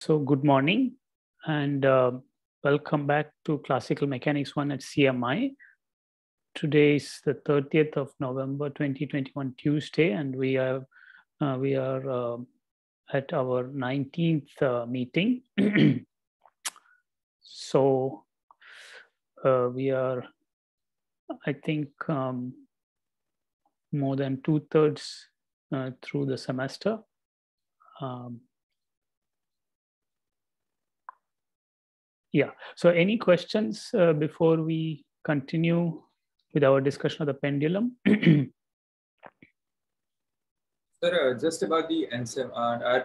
So good morning and welcome back to Classical Mechanics 1 at CMI. Today is the 30th of November 2021 Tuesday, and we are at our 19th meeting. So we are, I think, more than 2/3 through the semester. Yeah, so any questions before we continue with our discussion of the pendulum? Sir, just about the NSEM,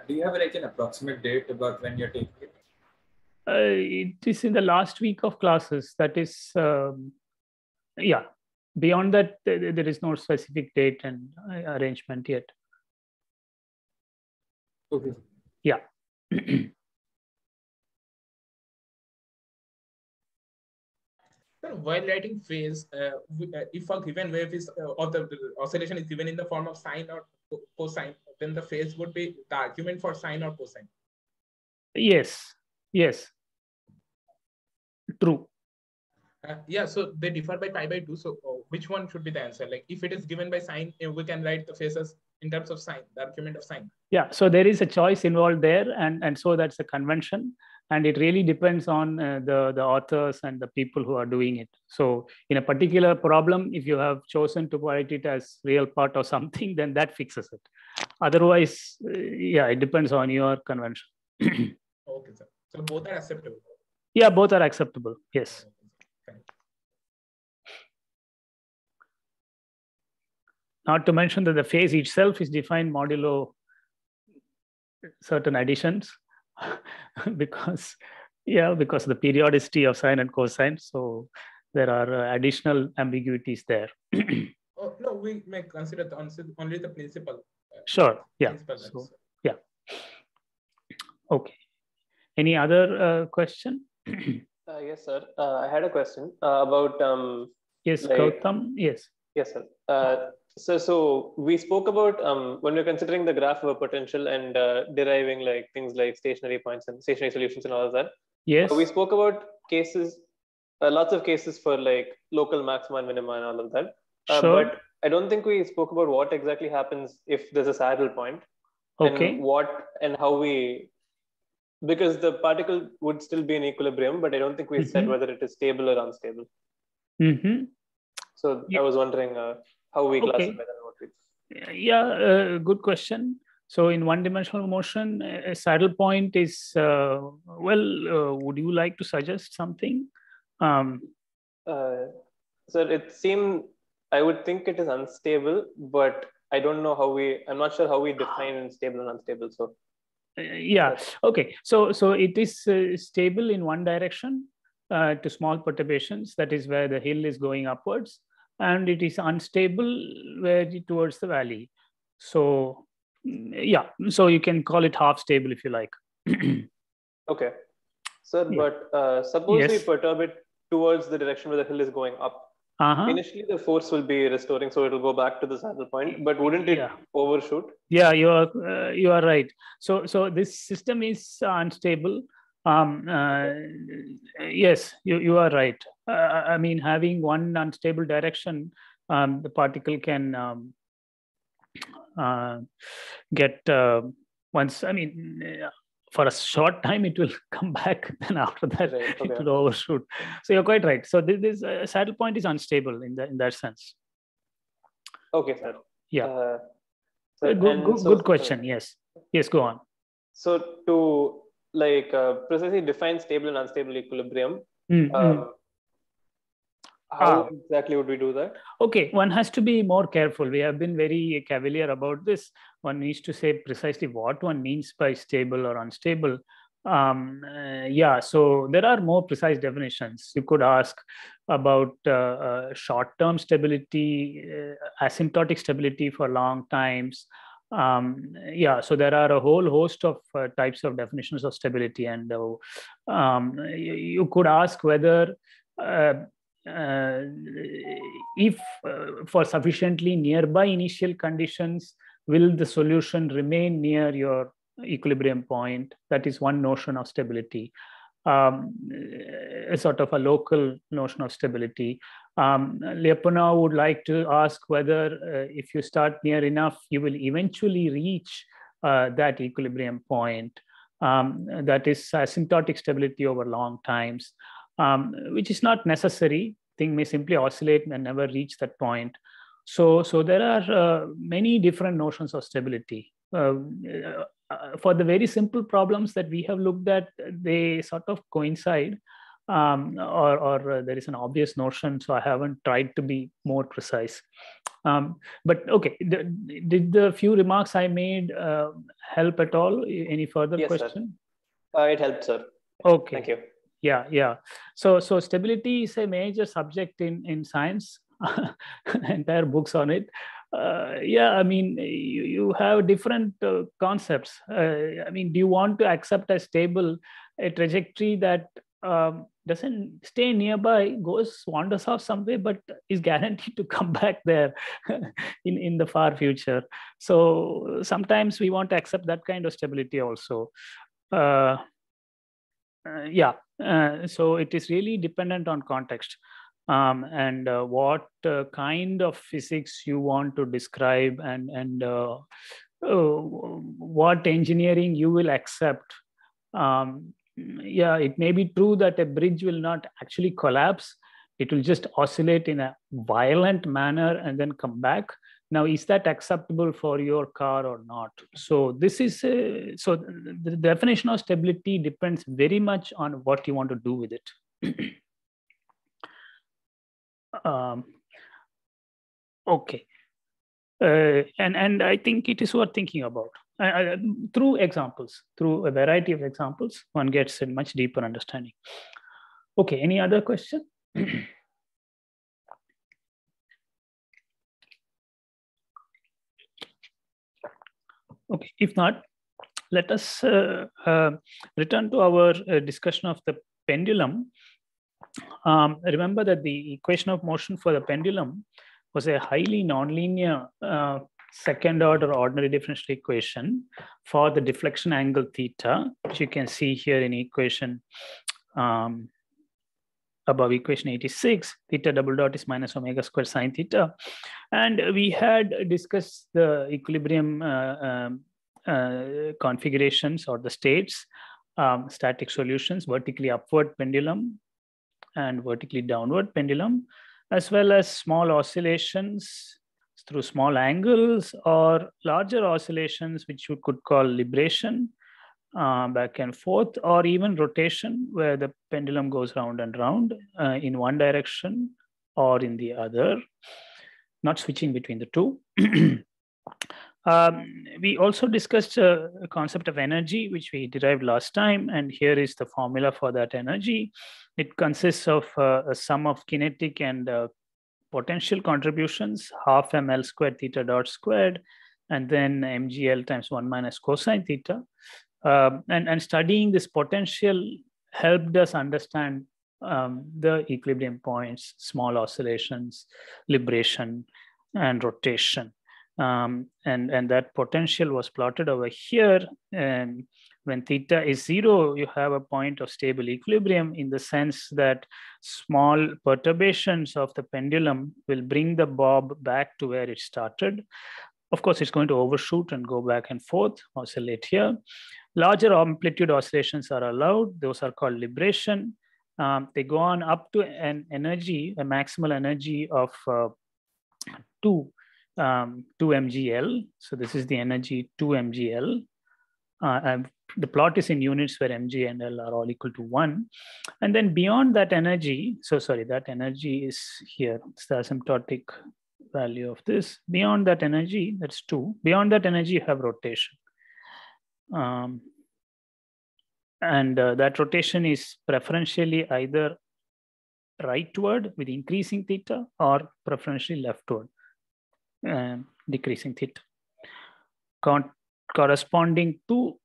do you have like an approximate date about when you're taking it? It is in the last week of classes. That is, yeah. Beyond that, there is no specific date and arrangement yet. Okay. Yeah. While writing phase, if a given wave is or the oscillation is given in the form of sine or cosine, then the phase would be the argument for sine or cosine. Yes. Yes. True. Yeah, so they differ by pi by 2. So which one should be the answer? Like if it is given by sine, we can write the phases in terms of sine, the argument of sine. Yeah, so there is a choice involved there, and so that's a convention, and it really depends on the authors and the people who are doing it. So in a particular problem, if you have chosen to write it as real part or something, then that fixes it. Otherwise, yeah, it depends on your convention. Okay, sir. So both are acceptable. Yeah, both are acceptable. Yes. Not to mention that the phase itself is defined modulo certain additions because the periodicity of sine and cosine. So there are additional ambiguities there. Oh, no, we may consider only the principal. Sure. Yeah. So, yeah. Okay. Any other question? Yes, sir. I had a question about. Yes, Gautam. Yes. Yes, sir. So we spoke about when we're considering the graph of a potential and deriving like things like stationary points and stationary solutions and all of that. Yes. We spoke about cases, lots of cases for like local maxima and minima and all of that. Sure. But I don't think we spoke about what exactly happens if there's a saddle point. Okay. And what and how we, because the particle would still be in equilibrium, but I don't think we said whether it is stable or unstable. So I was wondering how we classify that. Yeah, good question. So in one-dimensional motion, a saddle point is, would you like to suggest something? So it seemed, I would think it is unstable, but I don't know how I'm not sure how we define stable and unstable. So yeah, okay. So it is stable in one direction to small perturbations. That is where the hill is going upwards. And it is unstable towards the valley. So yeah, so you can call it half stable if you like. Okay. Sir, but suppose we perturb it towards the direction where the hill is going up. Initially, the force will be restoring, so it will go back to the saddle point. But wouldn't it overshoot? Yeah, you are right. So this system is unstable. Yes, you are right. I mean, having one unstable direction, the particle can get once. I mean, for a short time it will come back. Then after that, it will overshoot. So you're quite right. So this saddle point is unstable in that sense. Okay, sir. Yeah. Good question. Yes. Yes. Go on. So to precisely define stable and unstable equilibrium, how exactly would we do that? Okay, one has to be more careful. We have been very cavalier about this. One needs to say precisely what one means by stable or unstable. Yeah, so there are more precise definitions. You could ask about short-term stability, asymptotic stability for long times. Yeah, so there are a whole host of types of definitions of stability, and you could ask whether if for sufficiently nearby initial conditions, will the solution remain near your equilibrium point. That is one notion of stability, a sort of a local notion of stability. Lyapunov would like to ask whether if you start near enough, you will eventually reach that equilibrium point. That is asymptotic stability over long times, which is not necessary. Thing may simply oscillate and never reach that point. So there are many different notions of stability. For the very simple problems that we have looked at, they sort of coincide, or there is an obvious notion. So I haven't tried to be more precise. But okay, did the few remarks I made help at all? Any further question? Sir. It helped, sir. Okay. Thank you. Yeah. So stability is a major subject in science. Entire books on it. I mean, you have different concepts. I mean, do you want to accept as stable a trajectory that doesn't stay nearby, wanders off somewhere, but is guaranteed to come back there in the far future? So sometimes we want to accept that kind of stability also. So it is really dependent on context. And what kind of physics you want to describe, and what engineering you will accept. It may be true that a bridge will not actually collapse. It will just oscillate in a violent manner and then come back. Now, is that acceptable for your car or not? So this is so the definition of stability depends very much on what you want to do with it. Okay, and I think it is worth thinking about through examples, through a variety of examples, one gets a much deeper understanding. Okay, any other question? Okay, if not, let us return to our discussion of the pendulum. Remember that the equation of motion for the pendulum was a highly nonlinear second order ordinary differential equation for the deflection angle theta, which you can see here in equation above equation 86. Theta double dot is minus omega squared sine theta. And we had discussed the equilibrium configurations or the states, static solutions, vertically upward pendulum and vertically downward pendulum, as well as small oscillations through small angles or larger oscillations, which you could call libration, back and forth, or even rotation, where the pendulum goes round and round in one direction or in the other, not switching between the two. We also discussed a concept of energy, which we derived last time, and here is the formula for that energy. It consists of a sum of kinetic and potential contributions, half ml squared theta dot squared, and then mgl times 1 minus cosine theta. And studying this potential helped us understand the equilibrium points, small oscillations, libration, and rotation. And that potential was plotted over here. And when theta is 0, you have a point of stable equilibrium, in the sense that small perturbations of the pendulum will bring the bob back to where it started. Of course, it's going to overshoot and go back and forth, oscillate here. Larger amplitude oscillations are allowed. Those are called libration. They go on up to an energy, a maximal energy of 2 mgl. So this is the energy 2 mgl. The plot is in units where mg and l are all equal to 1. And then beyond that energy, that energy is here. It's the asymptotic value of this. Beyond that energy, that's 2. Beyond that energy, you have rotation. That rotation is preferentially either rightward with increasing theta, or preferentially leftward, decreasing theta, corresponding to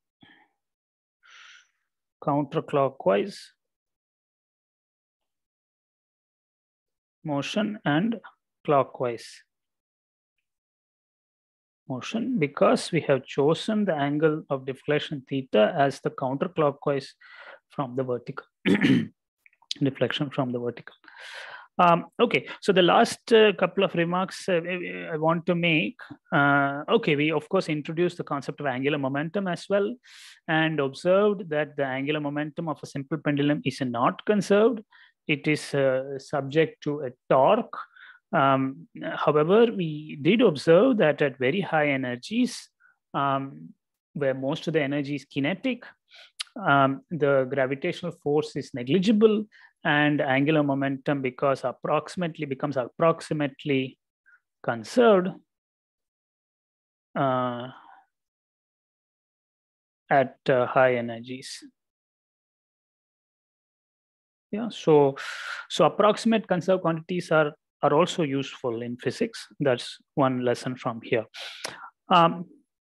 counterclockwise motion and clockwise motion because we have chosen the angle of deflection theta as the counterclockwise from the vertical. Deflection from the vertical. Okay, so the last couple of remarks I want to make. Okay, we of course introduced the concept of angular momentum as well, and observed that the angular momentum of a simple pendulum is not conserved. It is subject to a torque. However, we did observe that at very high energies, where most of the energy is kinetic, the gravitational force is negligible, and angular momentum becomes approximately conserved at high energies. Yeah, so approximate conserved quantities are also useful in physics. That's one lesson from here.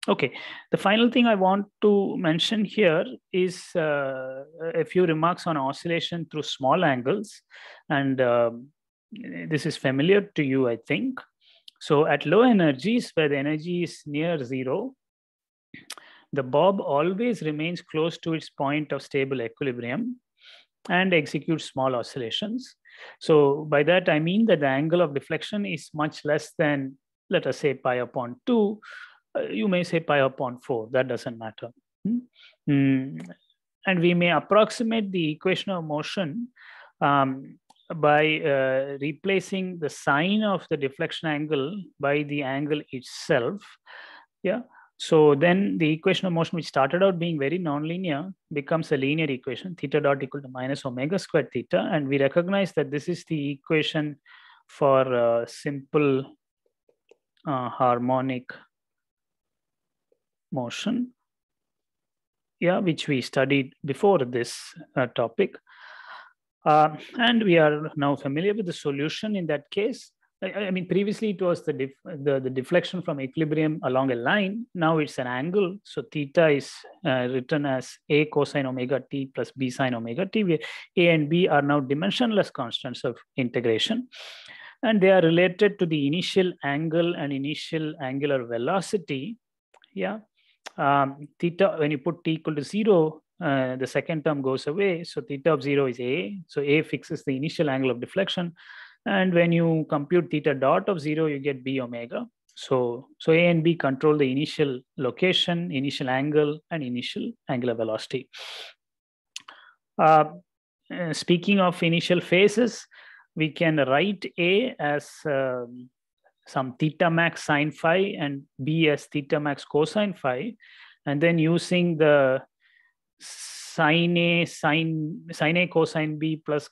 Okay, the final thing I want to mention here is a few remarks on oscillation through small angles. And this is familiar to you, I think. So at low energies, where the energy is near zero, the bob always remains close to its point of stable equilibrium and executes small oscillations. So by that, I mean that the angle of deflection is much less than, let us say, pi upon 2. You may say pi upon 4, that doesn't matter. And we may approximate the equation of motion by replacing the sign of the deflection angle by the angle itself. Yeah. So then the equation of motion, which started out being very nonlinear, becomes a linear equation, theta dot equal to minus omega squared theta. And we recognize that this is the equation for simple harmonic motion, yeah, which we studied before this topic. And we are now familiar with the solution in that case. I mean, previously it was the deflection from equilibrium along a line. Now it's an angle. So theta is written as A cosine omega t plus B sine omega t, where A and B are now dimensionless constants of integration. And they are related to the initial angle and initial angular velocity. Yeah. Theta, when you put t equal to 0, the second term goes away. So theta of 0 is A. So A fixes the initial angle of deflection. And when you compute theta dot of 0, you get B omega. So A and B control the initial location, initial angle, and initial angular velocity. Speaking of initial phases, we can write A as some theta max sine phi and B as theta max cosine phi. And then using the sine A cosine B plus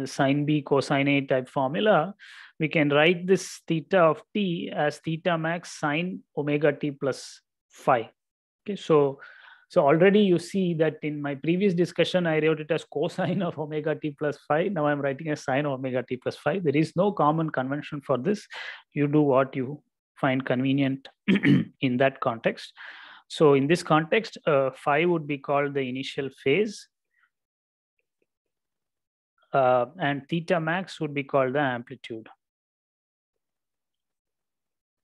sine B cosine A type formula, we can write this theta of t as theta max sine omega t plus phi. Okay, so already you see that in my previous discussion, I wrote it as cosine of omega t plus phi. Now I'm writing as sine omega t plus phi. There is no common convention for this. You do what you find convenient in that context. So in this context, phi would be called the initial phase. And theta max would be called the amplitude.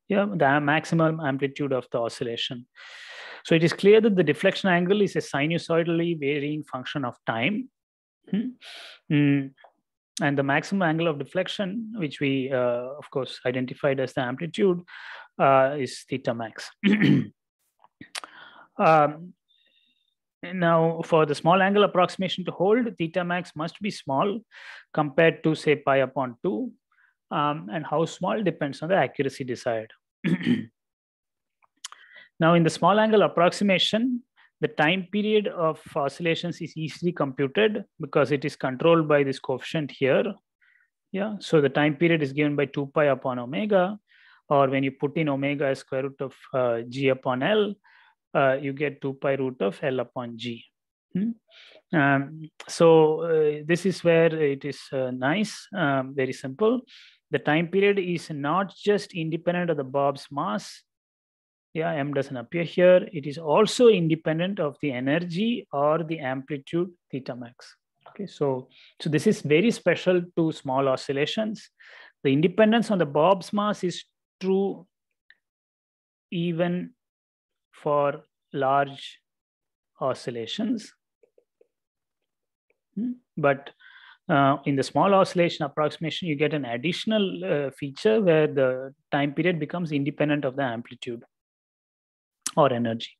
Yeah, the maximum amplitude of the oscillation. So it is clear that the deflection angle is a sinusoidally varying function of time. And the maximum angle of deflection, which we, of course, identified as the amplitude, is theta max. Now, for the small angle approximation to hold, theta max must be small compared to, say, pi upon 2. And how small depends on the accuracy desired. Now, in the small angle approximation, the time period of oscillations is easily computed because it is controlled by this coefficient here. Yeah, so the time period is given by 2 pi upon omega, or when you put in omega as square root of g upon L, you get 2 pi root of L upon G. This is where it is nice, very simple. The time period is not just independent of the Bob's mass. Yeah, M doesn't appear here. It is also independent of the energy or the amplitude theta max. Okay, so this is very special to small oscillations. The independence on the Bob's mass is true even for large oscillations. But in the small oscillation approximation, you get an additional feature where the time period becomes independent of the amplitude or energy.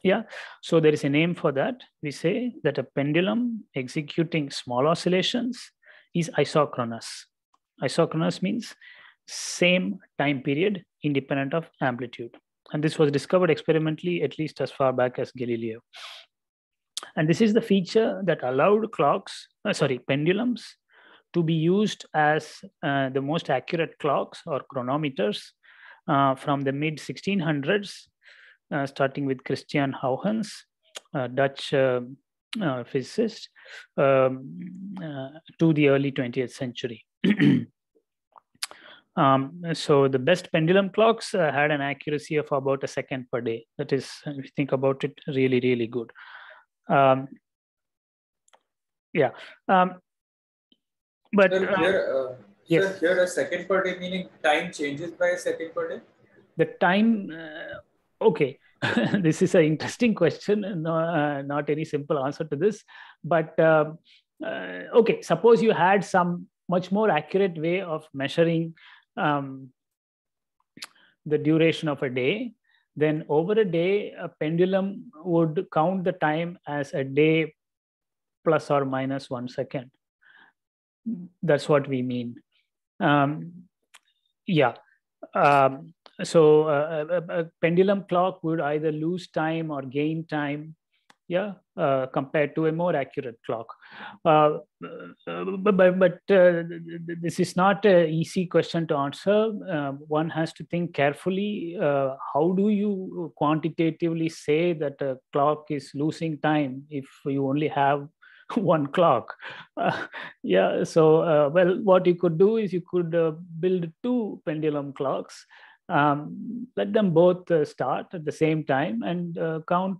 Yeah, so there is a name for that. We say that a pendulum executing small oscillations is isochronous. Isochronous means same time period independent of amplitude. And this was discovered experimentally at least as far back as Galileo. And this is the feature that allowed pendulums to be used as the most accurate clocks or chronometers from the mid 1600s, starting with Christian Huygens, Dutch physicist, to the early 20th century. So the best pendulum clocks had an accuracy of about a second per day. That is, if you think about it, really, really good. Yeah. But yes. Here a second per day meaning time changes by a second per day? The time, okay. This is an interesting question, not any simple answer to this. But okay, suppose you had some much more accurate way of measuring the duration of a day, then over a day, a pendulum would count the time as a day plus or minus 1 second. That's what we mean. Yeah. So a pendulum clock would either lose time or gain time, yeah, compared to a more accurate clock. But this is not an easy question to answer. One has to think carefully. How do you quantitatively say that a clock is losing time if you only have one clock? Yeah, so well, what you could do is you could build two pendulum clocks, let them both start at the same time and count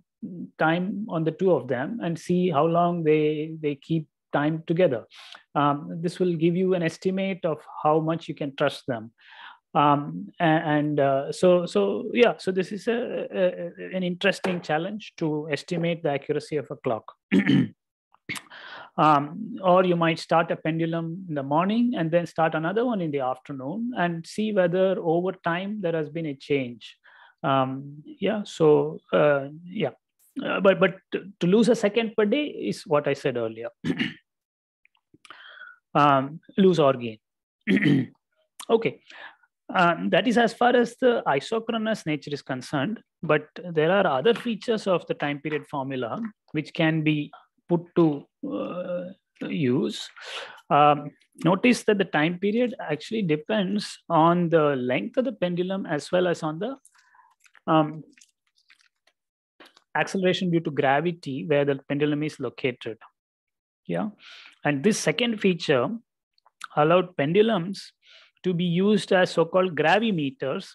time on the two of them and see how long they keep time together. This will give you an estimate of how much you can trust them. So yeah, so this is an interesting challenge to estimate the accuracy of a clock. Or you might start a pendulum in the morning and then start another one in the afternoon and see whether over time there has been a change. Yeah, so yeah, but to lose a second per day is what I said earlier. Lose or gain. Okay, that is as far as the isochronous nature is concerned, but there are other features of the time period formula which can be put to use. Notice that the time period actually depends on the length of the pendulum as well as on the acceleration due to gravity where the pendulum is located. Yeah, and this second feature allowed pendulums to be used as so-called gravimeters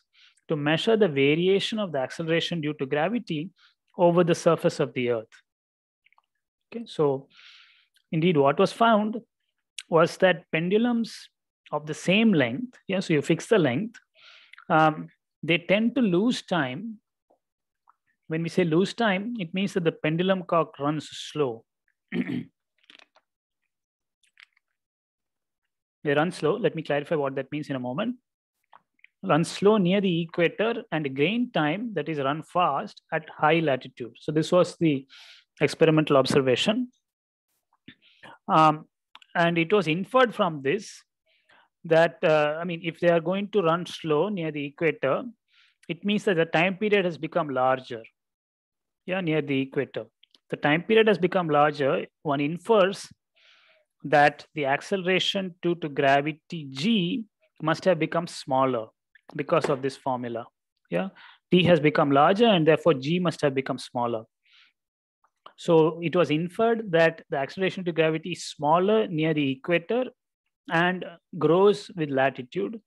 to measure the variation of the acceleration due to gravity over the surface of the Earth. Okay, so indeed what was found was that pendulums of the same length, yeah, so you fix the length, they tend to lose time. When we say lose time, it means that the pendulum clock runs slow. They run slow. Let me clarify what that means in a moment. Run slow near the equator and gain time that is run fast at high latitude. So this was the experimental observation. And it was inferred from this that, I mean, if they are going to run slow near the equator, it means that the time period has become larger. Yeah, near the equator. The time period has become larger. One infers that the acceleration due to gravity g must have become smaller because of this formula. Yeah, t has become larger and therefore g must have become smaller. So it was inferred that the acceleration to gravity is smaller near the equator and grows with latitude.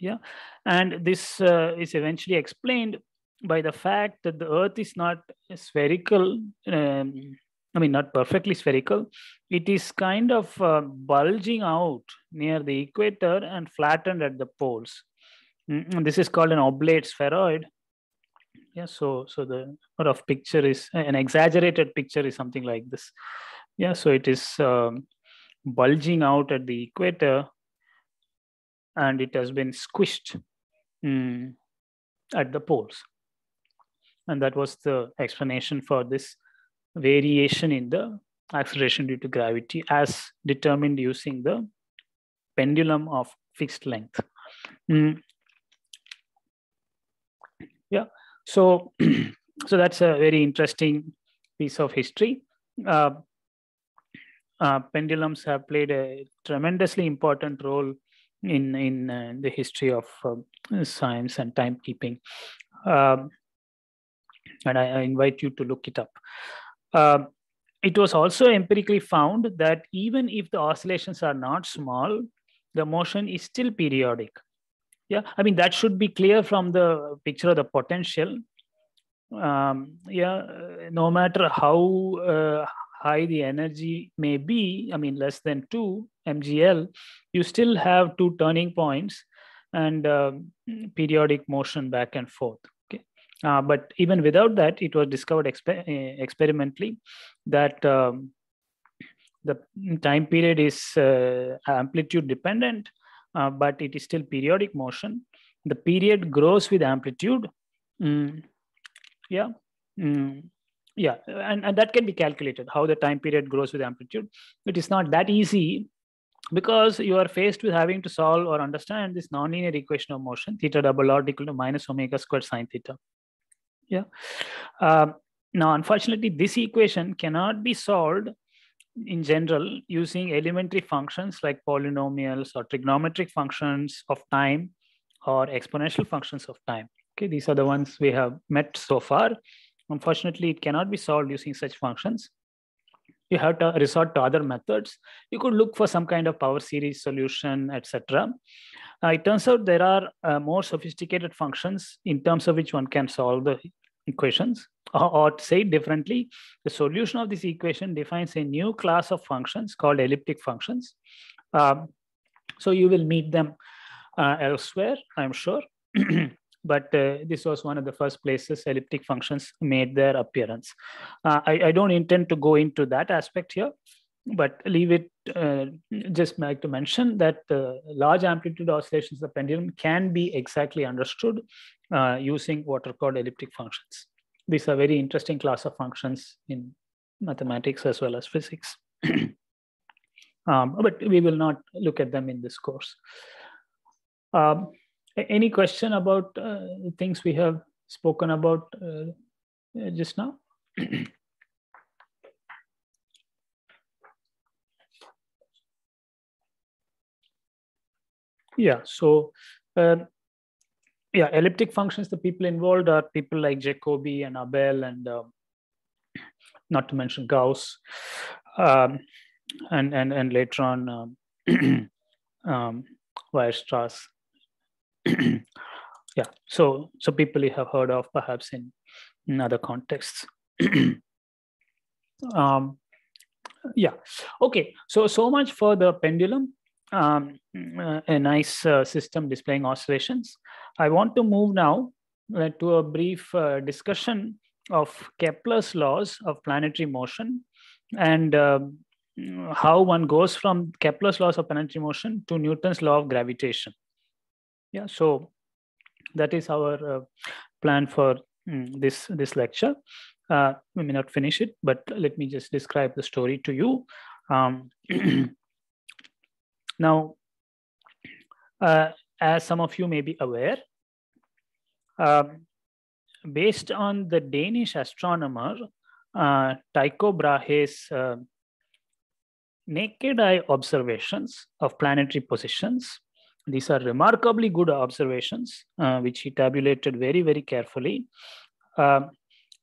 Yeah, and this is eventually explained by the fact that the Earth is not spherical. I mean, not perfectly spherical. It is kind of bulging out near the equator and flattened at the poles. This is called an oblate spheroid. Yeah, so the rough picture is an exaggerated picture is something like this. Yeah, so it is bulging out at the equator, and it has been squished at the poles. And that was the explanation for this variation in the acceleration due to gravity as determined using the pendulum of fixed length. Yeah, so that's a very interesting piece of history. Pendulums have played a tremendously important role in the history of science and timekeeping. And I invite you to look it up. It was also empirically found that even if the oscillations are not small, the motion is still periodic. Yeah, I mean, that should be clear from the picture of the potential. No matter how high the energy may be, I mean, less than 2 mgl, you still have 2 turning points and periodic motion back and forth. Okay, but even without that, it was discovered experimentally that the time period is amplitude dependent, but it is still periodic motion. The period grows with amplitude. Yeah, and that can be calculated, how the time period grows with amplitude. It is not that easy because you are faced with having to solve or understand this nonlinear equation of motion, theta double r equal to minus omega squared sine theta. Yeah. Now, unfortunately, this equation cannot be solved in general using elementary functions like polynomials or trigonometric functions of time or exponential functions of time. Okay, these are the ones we have met so far. Unfortunately, it cannot be solved using such functions. You have to resort to other methods. You could look for some kind of power series solution, etc. It turns out there are more sophisticated functions in terms of which one can solve the equations. Or to say it differently, the solution of this equation defines a new class of functions called elliptic functions. So you will meet them elsewhere, I'm sure. But this was one of the first places elliptic functions made their appearance. I don't intend to go into that aspect here, but leave it, just like to mention that large amplitude oscillations of the pendulum can be exactly understood using what are called elliptic functions. These are very interesting class of functions in mathematics as well as physics. But we will not look at them in this course. Any question about things we have spoken about just now? Yeah, so elliptic functions, the people involved are people like Jacobi and Abel and not to mention Gauss, and later on Weierstrass. Yeah, so people you have heard of perhaps in other contexts. Yeah, okay, so much for the pendulum. A nice system displaying oscillations. I want to move now to a brief discussion of Kepler's laws of planetary motion and how one goes from Kepler's laws of planetary motion to Newton's law of gravitation. Yeah, so that is our plan for this lecture. We may not finish it, but let me just describe the story to you. Now, as some of you may be aware, based on the Danish astronomer Tycho Brahe's naked eye observations of planetary positions, these are remarkably good observations, which he tabulated very, very carefully.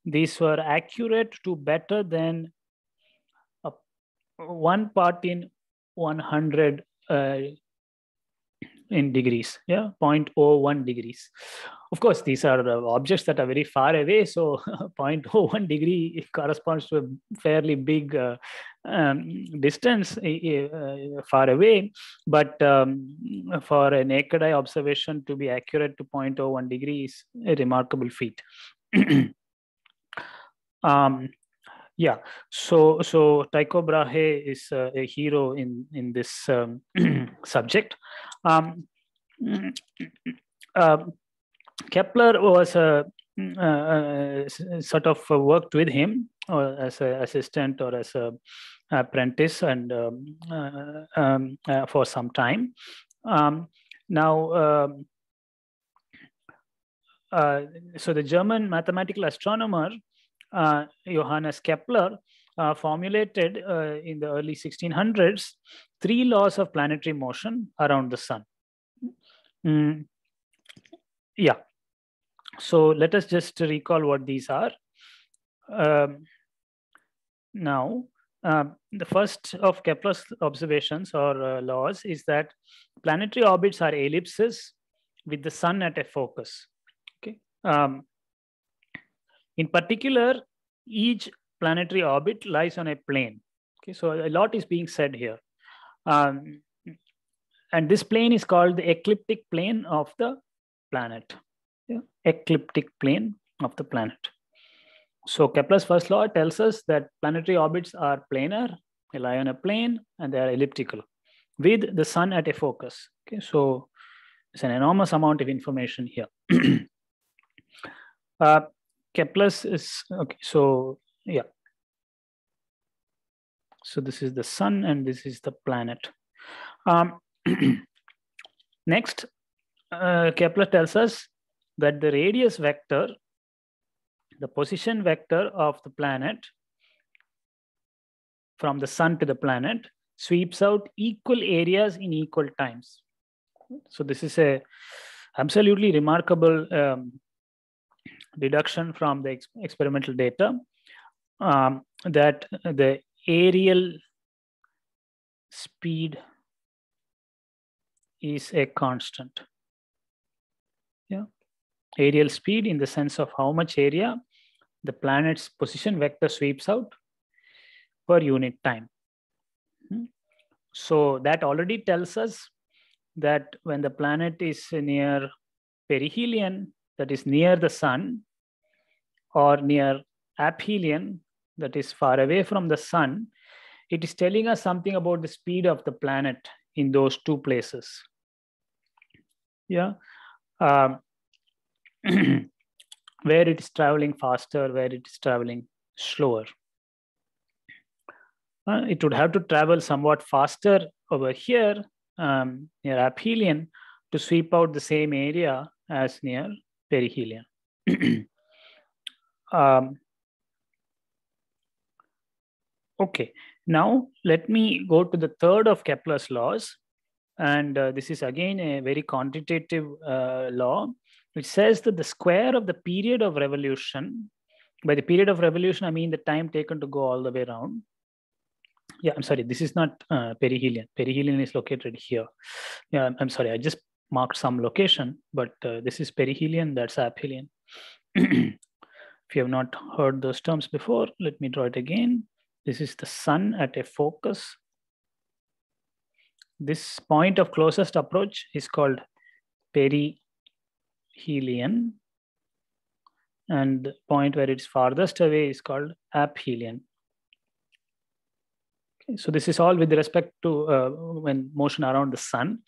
These were accurate to better than 1 part in 100 in degrees, 0.01 degrees. Of course, these are objects that are very far away, so 0.01 degree corresponds to a fairly big distance far away, but for a naked eye observation to be accurate to 0.01 degree is a remarkable feat. Yeah, so Tycho Brahe is a hero in this subject. Kepler was sort of worked with him as an assistant or as an apprentice, and for some time. So the German mathematical astronomer Johannes Kepler formulated in the early 1600s 3 laws of planetary motion around the sun. Yeah. So let us just recall what these are. Now, the first of Kepler's observations or laws is that planetary orbits are ellipses with the sun at a focus. Okay. In particular, each planetary orbit lies on a plane. Okay, so a lot is being said here. And this plane is called the ecliptic plane of the planet. Yeah, ecliptic plane of the planet. So Kepler's first law tells us that planetary orbits are planar, they lie on a plane, and they are elliptical with the sun at a focus. Okay, so it's an enormous amount of information here. Kepler's is, okay, so yeah. So this is the sun and this is the planet. Next, Kepler tells us that the radius vector, the position vector of the planet from the sun to the planet, sweeps out equal areas in equal times. So this is a absolutely remarkable deduction from the experimental data, that the aerial speed is a constant. Yeah, aerial speed in the sense of how much area the planet's position vector sweeps out per unit time. So that already tells us that when the planet is near perihelion, that is near the sun, or near aphelion, that is far away from the sun, it is telling us something about the speed of the planet in those two places. Yeah, where it is traveling faster, where it is traveling slower. It would have to travel somewhat faster over here near aphelion to sweep out the same area as near perihelion. Okay, now let me go to the third of Kepler's laws. And this is again a very quantitative law, which says that the square of the period of revolution, by the period of revolution, I mean the time taken to go all the way around. Yeah, I'm sorry, this is not perihelion. Perihelion is located here. Yeah, I'm sorry, I just marked some location, but this is perihelion, that's aphelion. If you have not heard those terms before, let me draw it again. This is the sun at a focus. This point of closest approach is called perihelion, and the point where it's farthest away is called aphelion. Okay, so this is all with respect to when motion around the sun.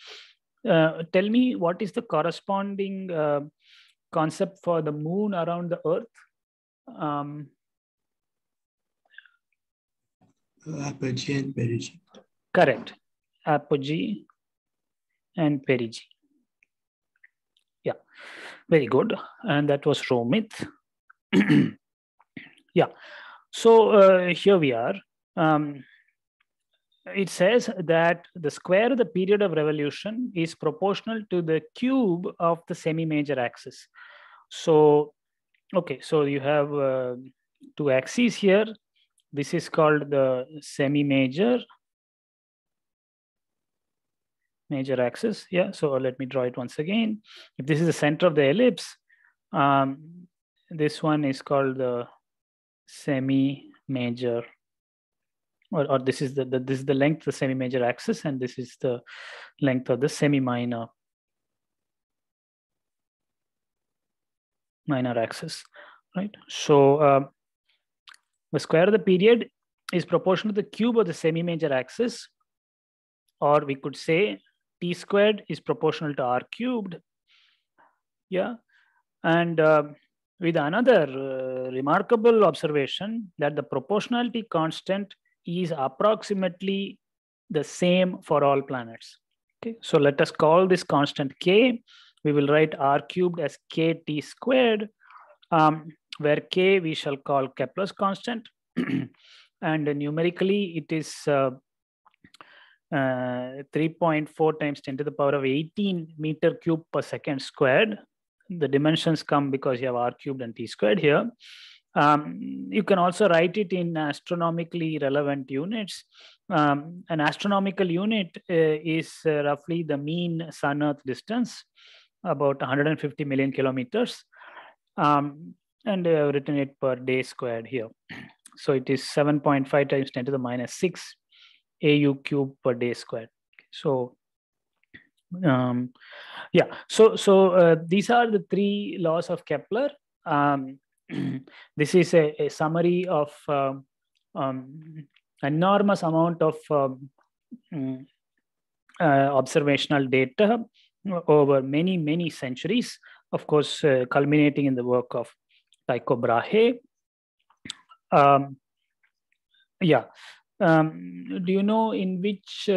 Tell me, what is the corresponding concept for the moon around the earth? Apogee and perigee. Correct. Apogee and perigee. Yeah, very good. And that was Rohmith. Yeah. So here we are. It says that the square of the period of revolution is proportional to the cube of the semi-major axis. So, okay, so you have two axes here. This is called the semi-major axis. Yeah, so let me draw it once again. If this is the center of the ellipse, this one is called the semi-major or this is the length of the semi-major axis, and this is the length of the semi-minor axis, right? So the square of the period is proportional to the cube of the semi-major axis, or we could say t squared is proportional to r cubed. Yeah, and with another remarkable observation that the proportionality constant is approximately the same for all planets. Okay, so let us call this constant k. We will write r cubed as kt squared, where k we shall call Kepler's constant, and numerically it is 3.4 times 10 to the power of 18 meter cube per second squared. The dimensions come because you have r cubed and t squared here. You can also write it in astronomically relevant units. An astronomical unit is roughly the mean Sun-Earth distance, about 150 million kilometers. And I have written it per day squared here. So it is 7.5 times 10 to the minus 6 AU cube per day squared. So yeah, so these are the three laws of Kepler. This is a summary of enormous amount of observational data over many centuries, of course, culminating in the work of Tycho Brahe. Yeah. Do you know in which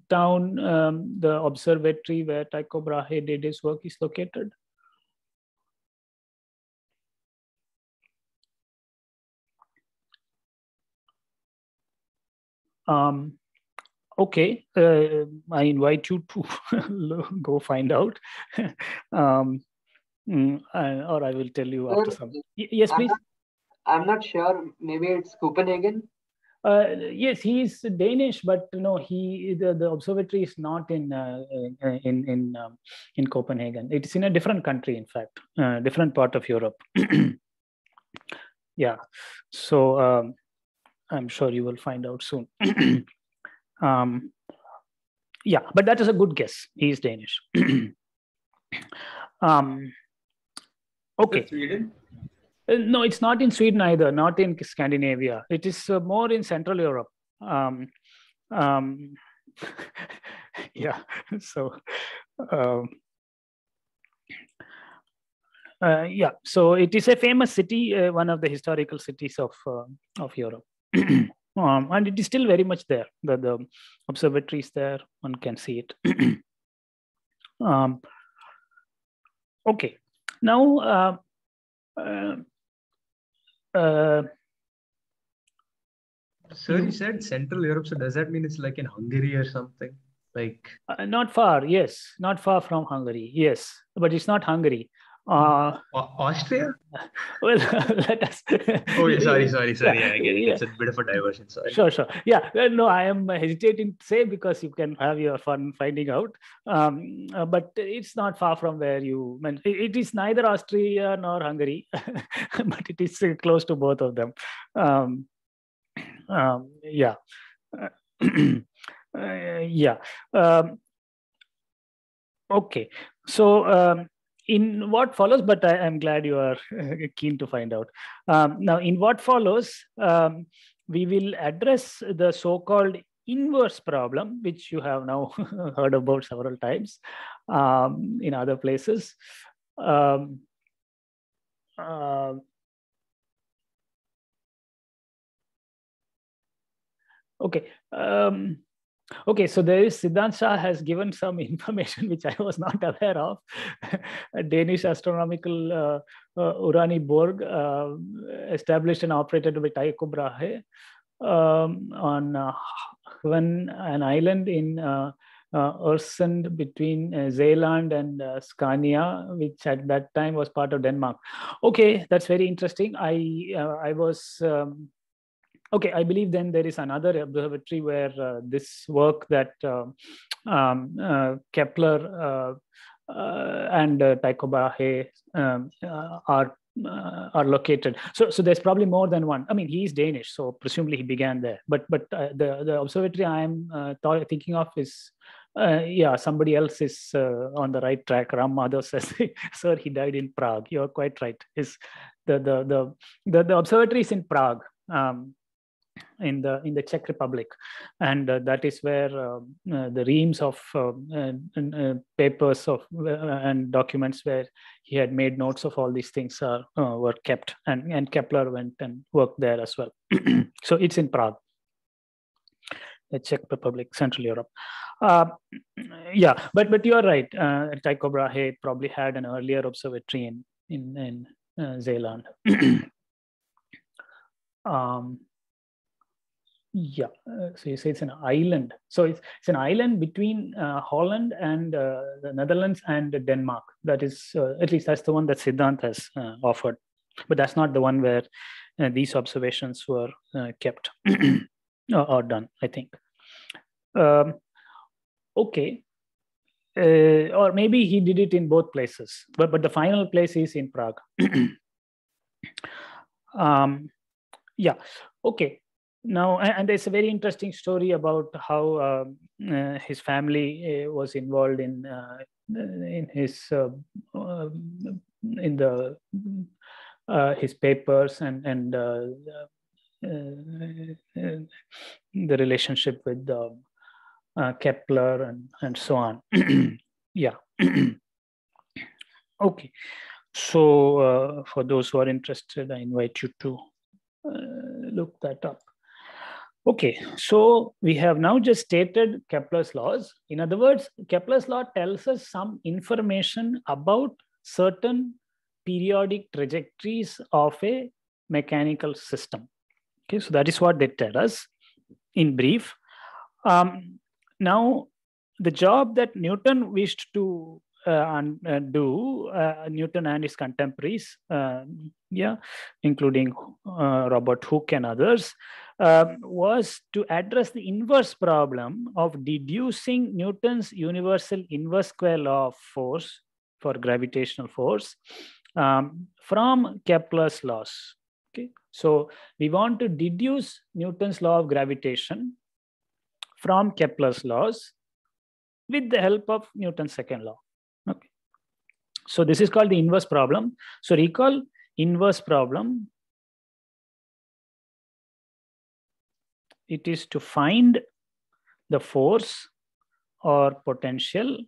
town the observatory where Tycho Brahe did his work is located? Okay, I invite you to go find out, or I will tell you after some. Yes, please. I'm not sure. Maybe it's Copenhagen. Yes, he is Danish, but no, the observatory is not in Copenhagen. It's in a different country, in fact, different part of Europe. Yeah, so I'm sure you will find out soon. Yeah, but that is a good guess. He is Danish. Okay. Sweden? No, it's not in Sweden either, not in Scandinavia. It is more in Central Europe. Yeah, so yeah, so it is a famous city, one of the historical cities of Europe. And it is still very much there. The observatory is there, one can see it. Okay, now sir, you said Central Europe, so does that mean it's like in Hungary or something? Like not far, yes, not far from Hungary, yes, but it's not Hungary. Austria? Well, let us. Oh, yeah, sorry. Yeah, I get it. It's a bit of a diversion. Sorry. Sure. Yeah, no, I am hesitating to say because you can have your fun finding out. But it's not far from where you meant. It is neither Austria nor Hungary, but it is close to both of them. Yeah. Yeah. Okay. So. In what follows, but I am glad you are keen to find out. Now, in what follows, we will address the so-called inverse problem, which you have now heard about several times in other places. Okay. Okay, so there is Siddhant Shah has given some information which I was not aware of. A Danish astronomical Urani Borg established and operated by Tycho Brahe on an island in Øresund between Zealand and Scania, which at that time was part of Denmark. Okay, that's very interesting. I was... Okay, I believe then there is another observatory where this work that Kepler and Tycho Brahe are are located. So there's probably more than one. I mean, he's Danish, so presumably he began there. But the observatory I'm thinking of is, somebody else is on the right track. Ram Madhav says, sir, he died in Prague. You're quite right. The observatory is in Prague. In the Czech Republic, and that is where the reams of papers and documents where he had made notes of all these things were kept, and Kepler went and worked there as well. So it's in Prague, the Czech Republic, Central Europe. But you are right. Tycho Brahe probably had an earlier observatory in Zeeland. So you say it's an island. So it's an island between Holland and the Netherlands and Denmark. That is, at least that's the one that Siddhant has offered. But that's not the one where these observations were kept or done, I think. Okay. Or maybe he did it in both places, but the final place is in Prague. Okay. Now, and there's a very interesting story about how his family was involved in his his papers and the relationship with Kepler and so on. Okay. So for those who are interested, I invite you to look that up. Okay, so we have now just stated Kepler's laws. In other words, Kepler's law tells us some information about certain periodic trajectories of a mechanical system. Okay, so that is what they tell us in brief. Now, the job that Newton wished to do, Newton and his contemporaries, including Robert Hooke and others, was to address the inverse problem of deducing Newton's universal inverse square law of force for gravitational force from Kepler's laws. Okay, so we want to deduce Newton's law of gravitation from Kepler's laws with the help of Newton's second law. Okay, so this is called the inverse problem. So recall, inverse problem, it is to find the force or potential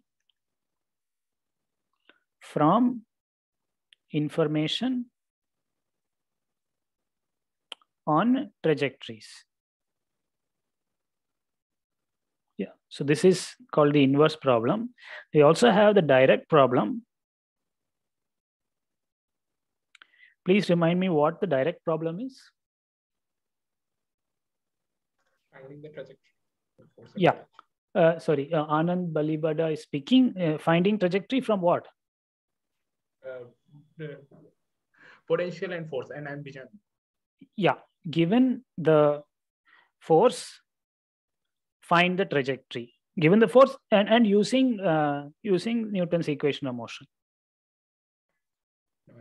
from information on trajectories. So this is called the inverse problem. We also have the direct problem. Please remind me what the direct problem is. Finding the trajectory. Sorry, Anand Balibada is speaking. Finding trajectory from what? The potential and force and ambition. Given the force, find the trajectory. Given the force and using Newton's equation of motion.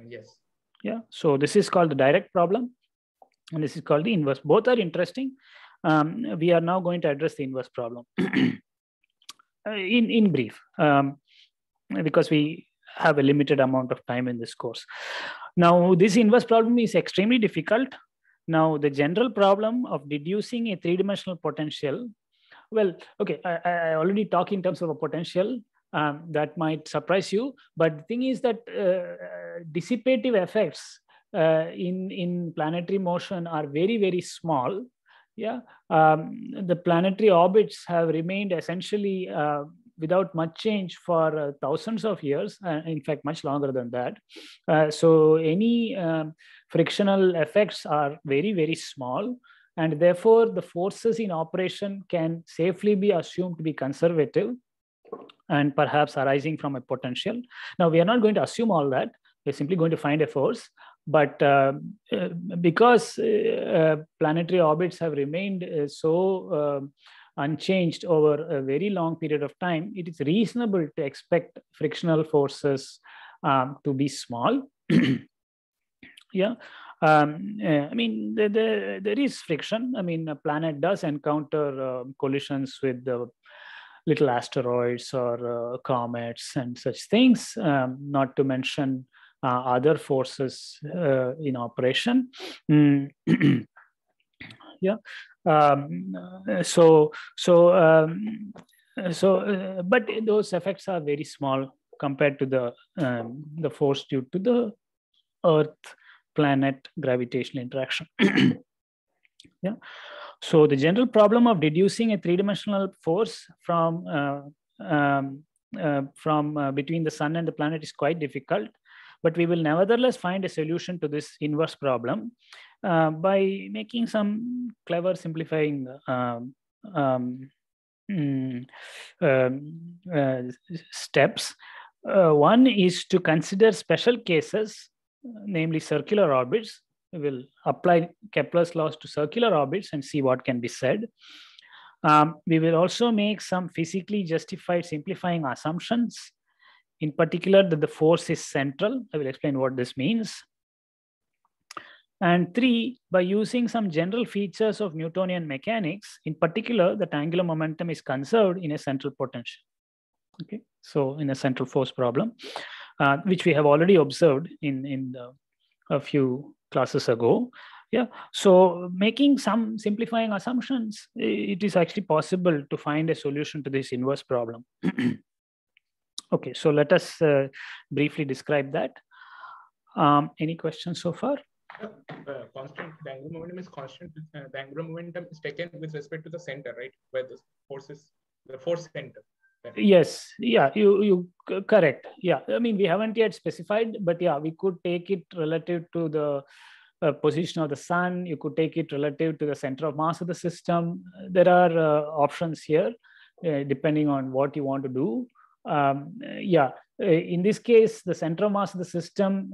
Yes. So this is called the direct problem, and this is called the inverse. Both are interesting. We are now going to address the inverse problem in brief, because we have a limited amount of time in this course. Now, this inverse problem is extremely difficult. Now, the general problem of deducing a three-dimensional potential, well, okay, I already talked in terms of a potential. That might surprise you, but the thing is that dissipative effects in planetary motion are very, very small. The planetary orbits have remained essentially without much change for thousands of years, in fact, much longer than that. So any frictional effects are very, very small, and therefore the forces in operation can safely be assumed to be conservative and perhaps arising from a potential. Now, we are not going to assume all that. We're simply going to find a force. But because planetary orbits have remained so unchanged over a very long period of time, it is reasonable to expect frictional forces to be small. Yeah. I mean, there is friction. I mean, a planet does encounter collisions with the little asteroids or comets and such things, not to mention other forces in operation. Yeah. But those effects are very small compared to the force due to the Earth-planet gravitational interaction. Yeah. So the general problem of deducing a three-dimensional force from between the sun and the planet is quite difficult, but we will nevertheless find a solution to this inverse problem by making some clever simplifying steps. One is to consider special cases, namely circular orbits. We will apply Kepler's laws to circular orbits and see what can be said. We will also make some physically justified simplifying assumptions, in particular that the force is central. I will explain what this means. And three, by using some general features of Newtonian mechanics, in particular, that angular momentum is conserved in a central potential. Okay, so in a central force problem, which we have already observed in a few classes ago. Yeah, so making some simplifying assumptions, it is actually possible to find a solution to this inverse problem. Okay, so let us briefly describe that. Any questions so far? Constant, the angular momentum is constant. The angular momentum is taken with respect to the center, right? Where the force is, the force center. Yes, yeah, you correct. Yeah, I mean, we haven't yet specified, but yeah, we could take it relative to the position of the sun. You could take it relative to the center of mass of the system. There are options here, depending on what you want to do. Yeah, in this case, the center of mass of the system,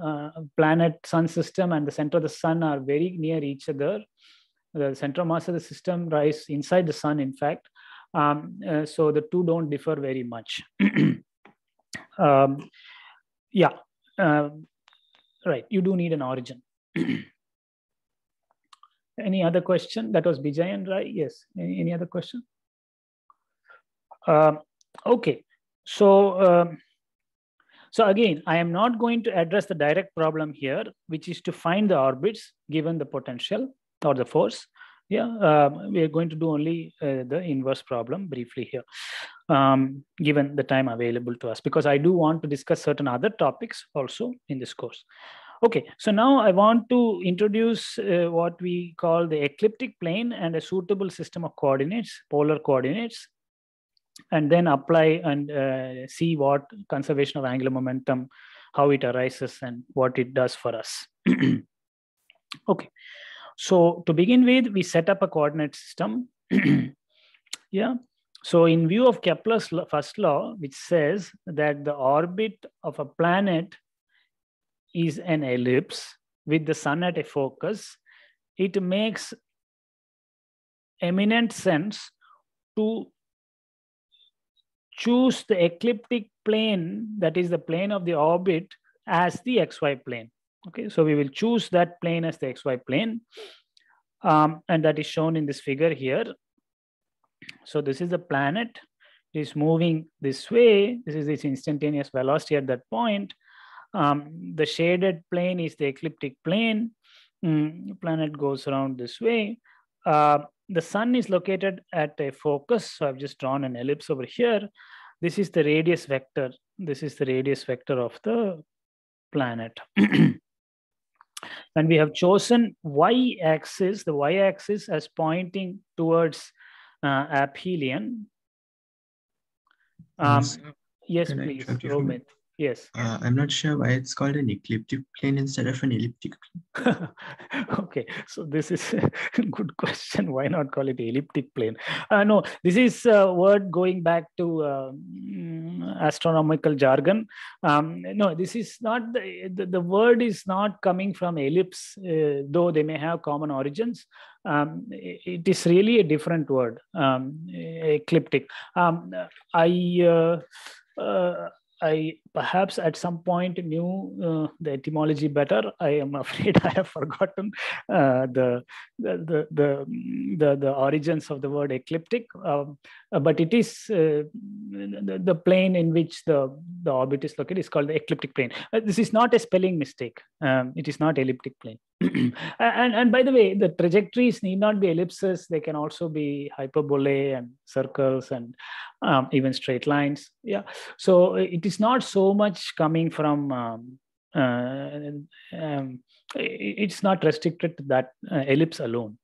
planet sun system, and the center of the sun are very near each other. The center of mass of the system lies inside the sun, in fact. So the two don't differ very much. Yeah, right. You do need an origin. Any other question? That was Bijayan, right? Yes. Any other question? Okay. So, so again, I am not going to address the direct problem here, which is to find the orbits given the potential or the force. Yeah, we are going to do only the inverse problem briefly here, given the time available to us, because I do want to discuss certain other topics also in this course. Okay, so now I want to introduce what we call the ecliptic plane and a suitable system of coordinates, polar coordinates, and then apply and see what conservation of angular momentum, how it arises and what it does for us. Okay. So to begin with, we set up a coordinate system. Yeah. So in view of Kepler's first law, which says that the orbit of a planet is an ellipse with the sun at a focus, it makes eminent sense to choose the ecliptic plane, that is the plane of the orbit, as the XY plane. Okay, so we will choose that plane as the XY plane, and that is shown in this figure here. So this is the planet. It is moving this way. This is its instantaneous velocity at that point. The shaded plane is the ecliptic plane. The planet goes around this way. The sun is located at a focus. So I've just drawn an ellipse over here. This is the radius vector. This is the radius vector of the planet. And we have chosen y-axis, the y-axis as pointing towards aphelion. Yes, please, Romit. Yes. I'm not sure why it's called an ecliptic plane instead of an elliptic plane. Okay, so this is a good question. Why not call it elliptic plane? No, this is a word going back to astronomical jargon. No, this is not, the word is not coming from ellipse, though they may have common origins. It is really a different word, ecliptic. I perhaps at some point knew the etymology better. I am afraid I have forgotten the origins of the word ecliptic. But it is the plane in which the orbit is located is called the ecliptic plane. This is not a spelling mistake. It is not elliptic plane. and by the way, the trajectories need not be ellipses. They can also be hyperbolae and circles and even straight lines. Yeah. So it is not so much coming from it's not restricted to that ellipse alone.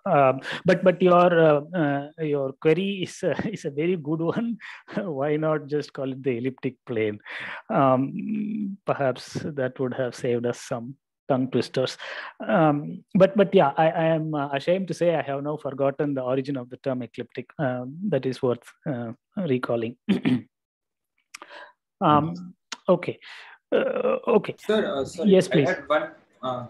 But your query is a very good one. Why not just call it the elliptic plane? Perhaps that would have saved us some tongue twisters. But yeah, I am ashamed to say I have now forgotten the origin of the term ecliptic. That is worth recalling. Okay. Okay. Sir, sorry, yes, please. I had one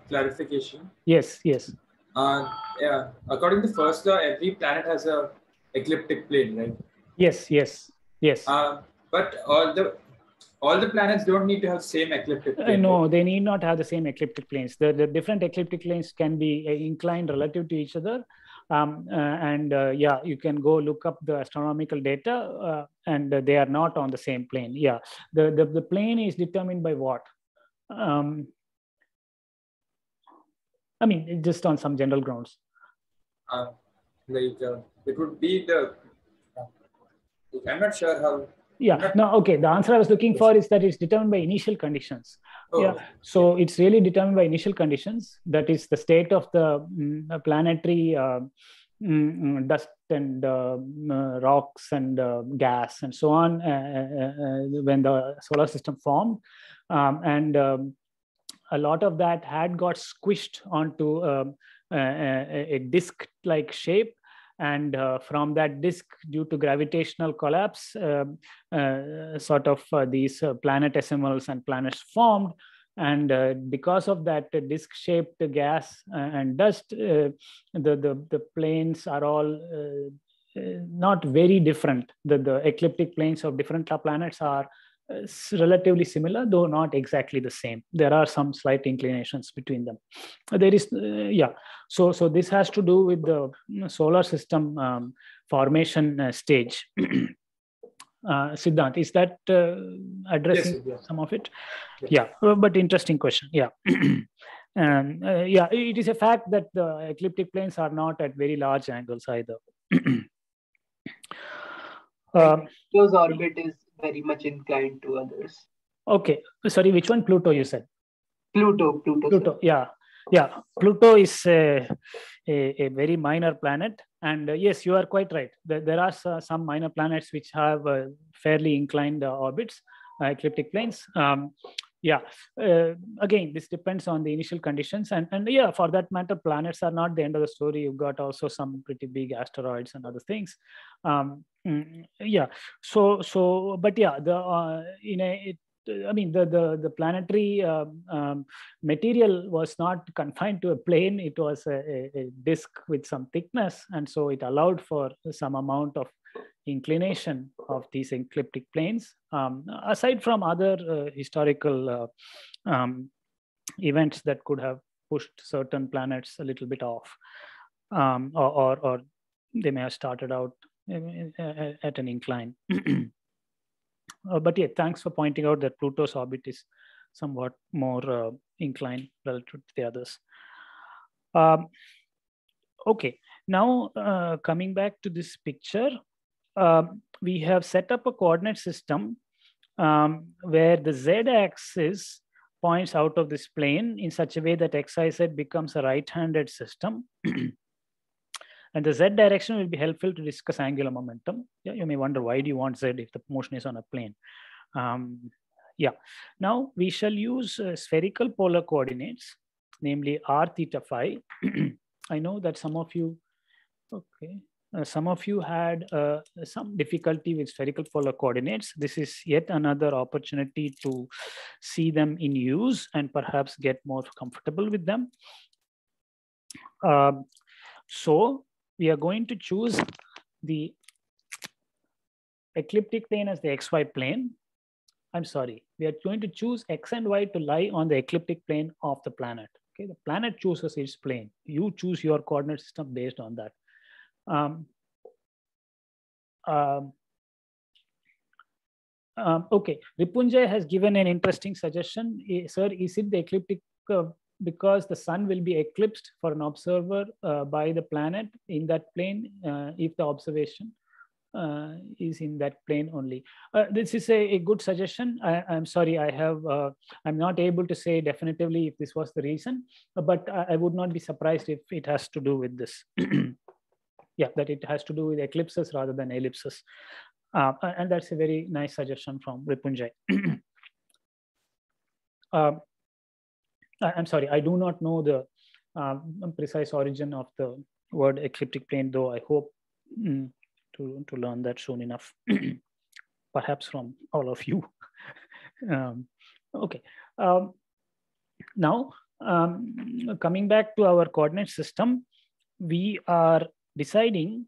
clarification. Yes. Yeah. According to first law, every planet has a ecliptic plane, right? Yes. But all the planets don't need to have same ecliptic plane. No, right? they need not have the same ecliptic planes. The different ecliptic planes can be inclined relative to each other. Yeah, you can go look up the astronomical data and they are not on the same plane. Yeah, the plane is determined by what? I mean, just on some general grounds. It would be I'm not sure how. Yeah, no, okay. The answer I was looking for is that it's determined by initial conditions. Oh, yeah, so it's really determined by initial conditions. That is the state of the planetary dust and rocks and gas and so on when the solar system formed. A lot of that had got squished onto a disc-like shape. And from that disk, due to gravitational collapse, sort of these planetesimals and planets formed. And because of that disk-shaped gas and dust, the planes are all not very different. The ecliptic planes of different planets are relatively similar, though not exactly the same. There are some slight inclinations between them. There is, yeah. So this has to do with the solar system formation stage. Siddhant, is that addressing some of it? Yes. Yeah, but interesting question. Yeah. And yeah, it is a fact that the ecliptic planes are not at very large angles either. Pluto's orbit is very much inclined to others. Okay, sorry, which one? Pluto, you said? Pluto. Yeah. Pluto is a very minor planet, and yes, you are quite right. There are some minor planets which have fairly inclined orbits, ecliptic planes. Yeah, again, this depends on the initial conditions, and yeah, for that matter, planets are not the end of the story. You've got also some pretty big asteroids and other things. Yeah, so but yeah, I mean, the planetary material was not confined to a plane. It was a disk with some thickness, and so it allowed for some amount of inclination of these ecliptic planes. Aside from other historical events that could have pushed certain planets a little bit off, or they may have started out at an incline. But yeah, thanks for pointing out that Pluto's orbit is somewhat more inclined relative to the others. Okay, now coming back to this picture, we have set up a coordinate system where the z-axis points out of this plane in such a way that XYZ becomes a right-handed system. And the z direction will be helpful to discuss angular momentum. Yeah, you may wonder, why do you want z if the motion is on a plane? Yeah, now we shall use spherical polar coordinates, namely r theta phi. I know that some of you, some of you had some difficulty with spherical polar coordinates. This is yet another opportunity to see them in use and perhaps get more comfortable with them. So we are going to choose the ecliptic plane as the XY plane. I'm sorry, we are going to choose X and Y to lie on the ecliptic plane of the planet. Okay, the planet chooses its plane. You choose your coordinate system based on that. Okay, Ripunjay has given an interesting suggestion. Sir, is it the ecliptic because the sun will be eclipsed for an observer by the planet in that plane if the observation is in that plane only? This is a good suggestion. I'm sorry, I'm not able to say definitively if this was the reason, but I would not be surprised if it has to do with this. Yeah, that it has to do with eclipses rather than ellipses. And that's a very nice suggestion from Ripunjay. I'm sorry, I do not know the precise origin of the word ecliptic plane, though I hope to learn that soon enough, perhaps from all of you. Okay. Now, coming back to our coordinate system, we are deciding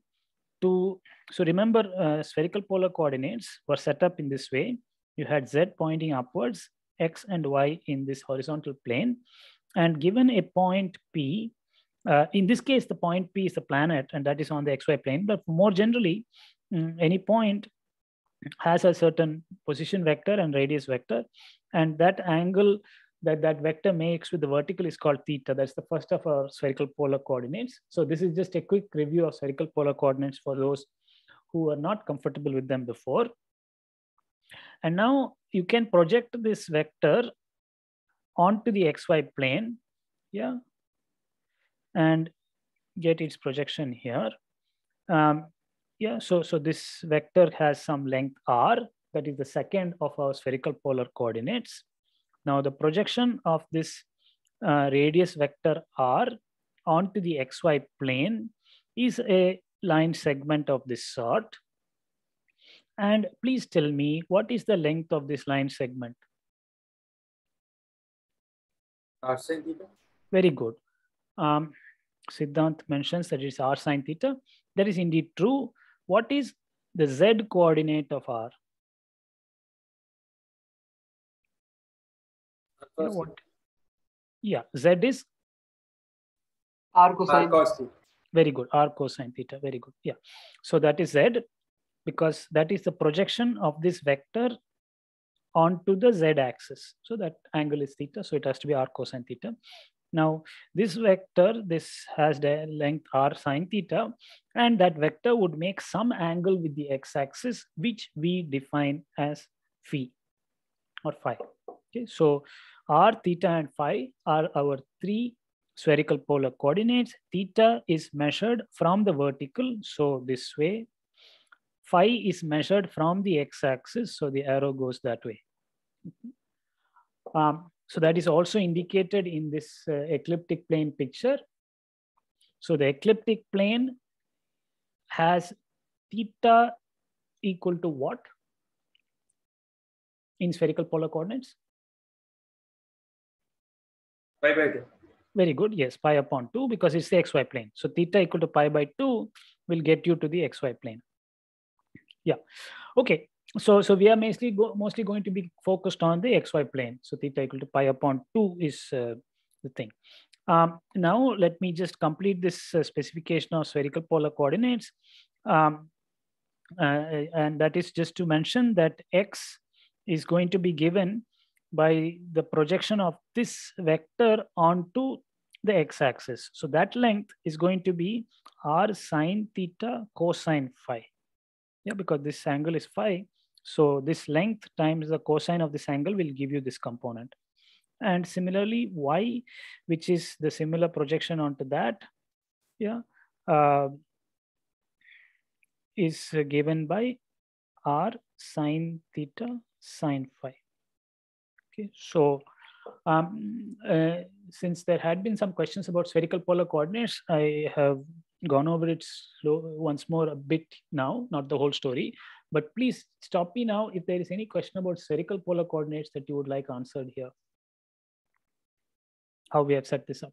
to, so remember spherical polar coordinates were set up in this way. You had Z pointing upwards, X and Y in this horizontal plane, and given a point P, in this case, the point P is the planet and that is on the XY plane, but more generally, any point has a certain position vector and radius vector, and that angle that vector makes with the vertical is called theta. That's the first of our spherical polar coordinates. So this is just a quick review of spherical polar coordinates for those who are not comfortable with them before. And now you can project this vector onto the XY plane, yeah, and get its projection here. Yeah, so this vector has some length r, that is the second of our spherical polar coordinates. Now the projection of this radius vector r onto the XY plane is a line segment of this sort. And please tell me, what is the length of this line segment? R sin theta. Very good. Siddhant mentions that it's r sine theta. That is indeed true. What is the z coordinate of r? You know what? Yeah, z is r cosine. Theta. Very good. R cosine theta. Very good. Yeah. So that is z, because that is the projection of this vector onto the z-axis. So that angle is theta. So it has to be r cosine theta. Now this vector, this has the length r sine theta, and that vector would make some angle with the x-axis, which we define as phi or phi. Okay. So r, theta, and phi are our three spherical polar coordinates. Theta is measured from the vertical, so this way. Phi is measured from the x-axis, so the arrow goes that way. So that is also indicated in this ecliptic plane picture. So the ecliptic plane has theta equal to what in spherical polar coordinates? Pi by 2. Very good. Yes, pi upon 2, because it's the xy plane. So theta equal to pi by 2 will get you to the xy plane. Yeah. Okay. So we are mostly going to be focused on the xy plane. So theta equal to pi upon 2 is the thing. Now let me just complete this specification of spherical polar coordinates. And that is just to mention that x is going to be given by the projection of this vector onto the x-axis. So that length is going to be r sine theta cosine phi. Yeah, because this angle is phi. So this length times the cosine of this angle will give you this component. And similarly, y, which is the similar projection onto that, yeah, is given by r sine theta sine phi. Okay, so since there had been some questions about spherical polar coordinates, I have gone over it once more a bit now, not the whole story, but please stop me now if there is any question about spherical polar coordinates that you would like answered here. How we have set this up.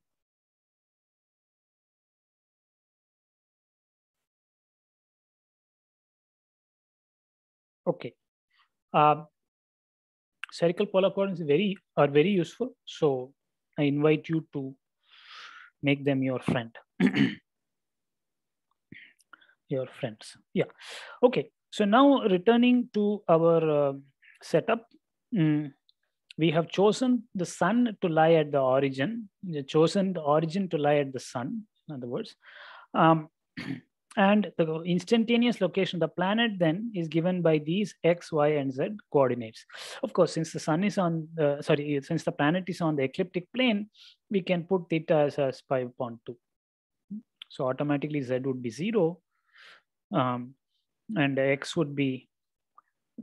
Okay. spherical polar coordinates are very useful. So I invite you to make them your friend. Your friends. Yeah. Okay. So now returning to our setup, we have chosen the sun to lie at the origin. We have chosen the origin to lie at the sun, in other words. And the instantaneous location of the planet then is given by these X, Y, and Z coordinates. Of course, since the sun is on, since the planet is on the ecliptic plane, we can put theta as pi upon 2. So automatically Z would be 0. And X would be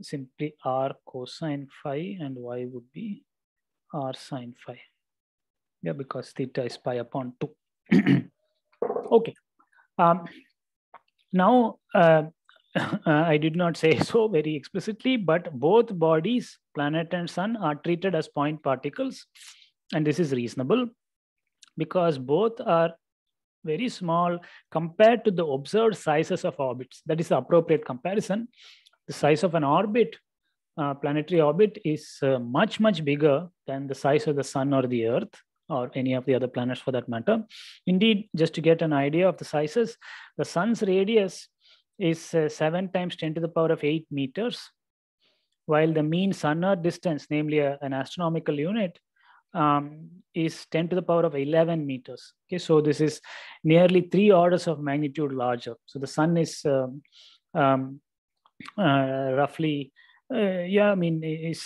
simply R cosine phi, and Y would be R sine phi. Yeah, because theta is pi upon 2. Okay. Now, I did not say so very explicitly, but both bodies, planet and sun, are treated as point particles. And this is reasonable because both are very small compared to the observed sizes of orbits. That is the appropriate comparison. The size of an orbit, planetary orbit, is much, much bigger than the size of the sun or the Earth, or any of the other planets for that matter. Indeed, just to get an idea of the sizes, the sun's radius is 7 times 10 to the power of 8 meters, while the mean sun-Earth distance, namely an astronomical unit, is 10 to the power of 11 meters. Okay, so this is nearly 3 orders of magnitude larger. So the sun is roughly, is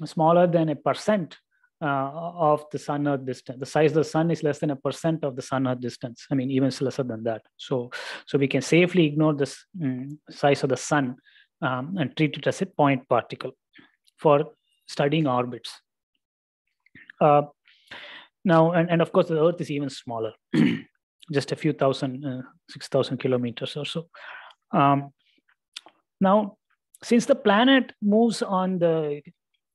smaller than 1% of the sun-Earth distance. The size of the sun is less than 1% of the sun-Earth distance. I mean, even lesser than that. So we can safely ignore this size of the sun and treat it as a point particle for studying orbits. Now, and of course, the Earth is even smaller, just a few thousand, 6,000 kilometers or so. Now, since the planet moves on the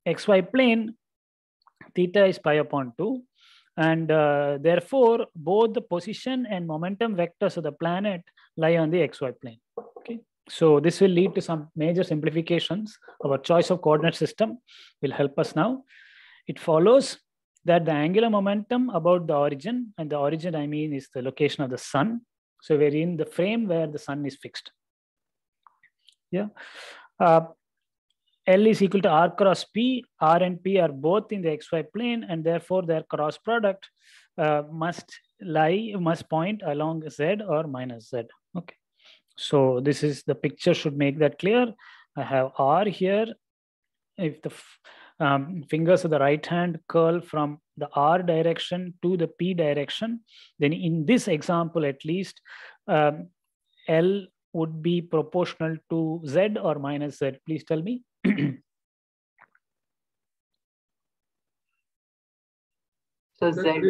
XY plane, theta is pi upon 2. And therefore, both the position and momentum vectors of the planet lie on the XY plane. Okay. So this will lead to some major simplifications. Our choice of coordinate system will help us now. It follows that the angular momentum about the origin, and the origin I mean is the location of the sun. So we're in the frame where the sun is fixed. Yeah. L is equal to R cross P. R and P are both in the XY plane, and therefore their cross product must point along Z or minus Z. Okay. So this is the picture should make that clear. I have R here. If the fingers of the right hand curl from the R direction to the P direction, then in this example at least, L would be proportional to Z or minus Z. Please tell me. So Z.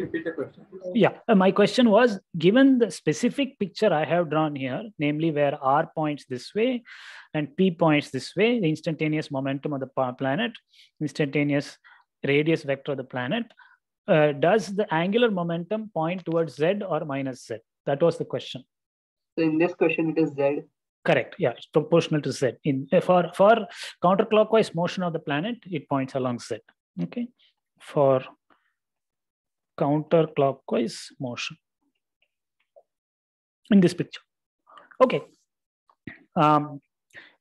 Yeah, my question was, given the specific picture I have drawn here, namely where R points this way and P points this way, the instantaneous momentum of the planet, instantaneous radius vector of the planet, does the angular momentum point towards Z or minus Z? That was the question. So in this question, it is Z. Correct. Yeah, it's proportional to Z. For counterclockwise motion of the planet, it points along Z. Okay. For counterclockwise motion in this picture. Okay.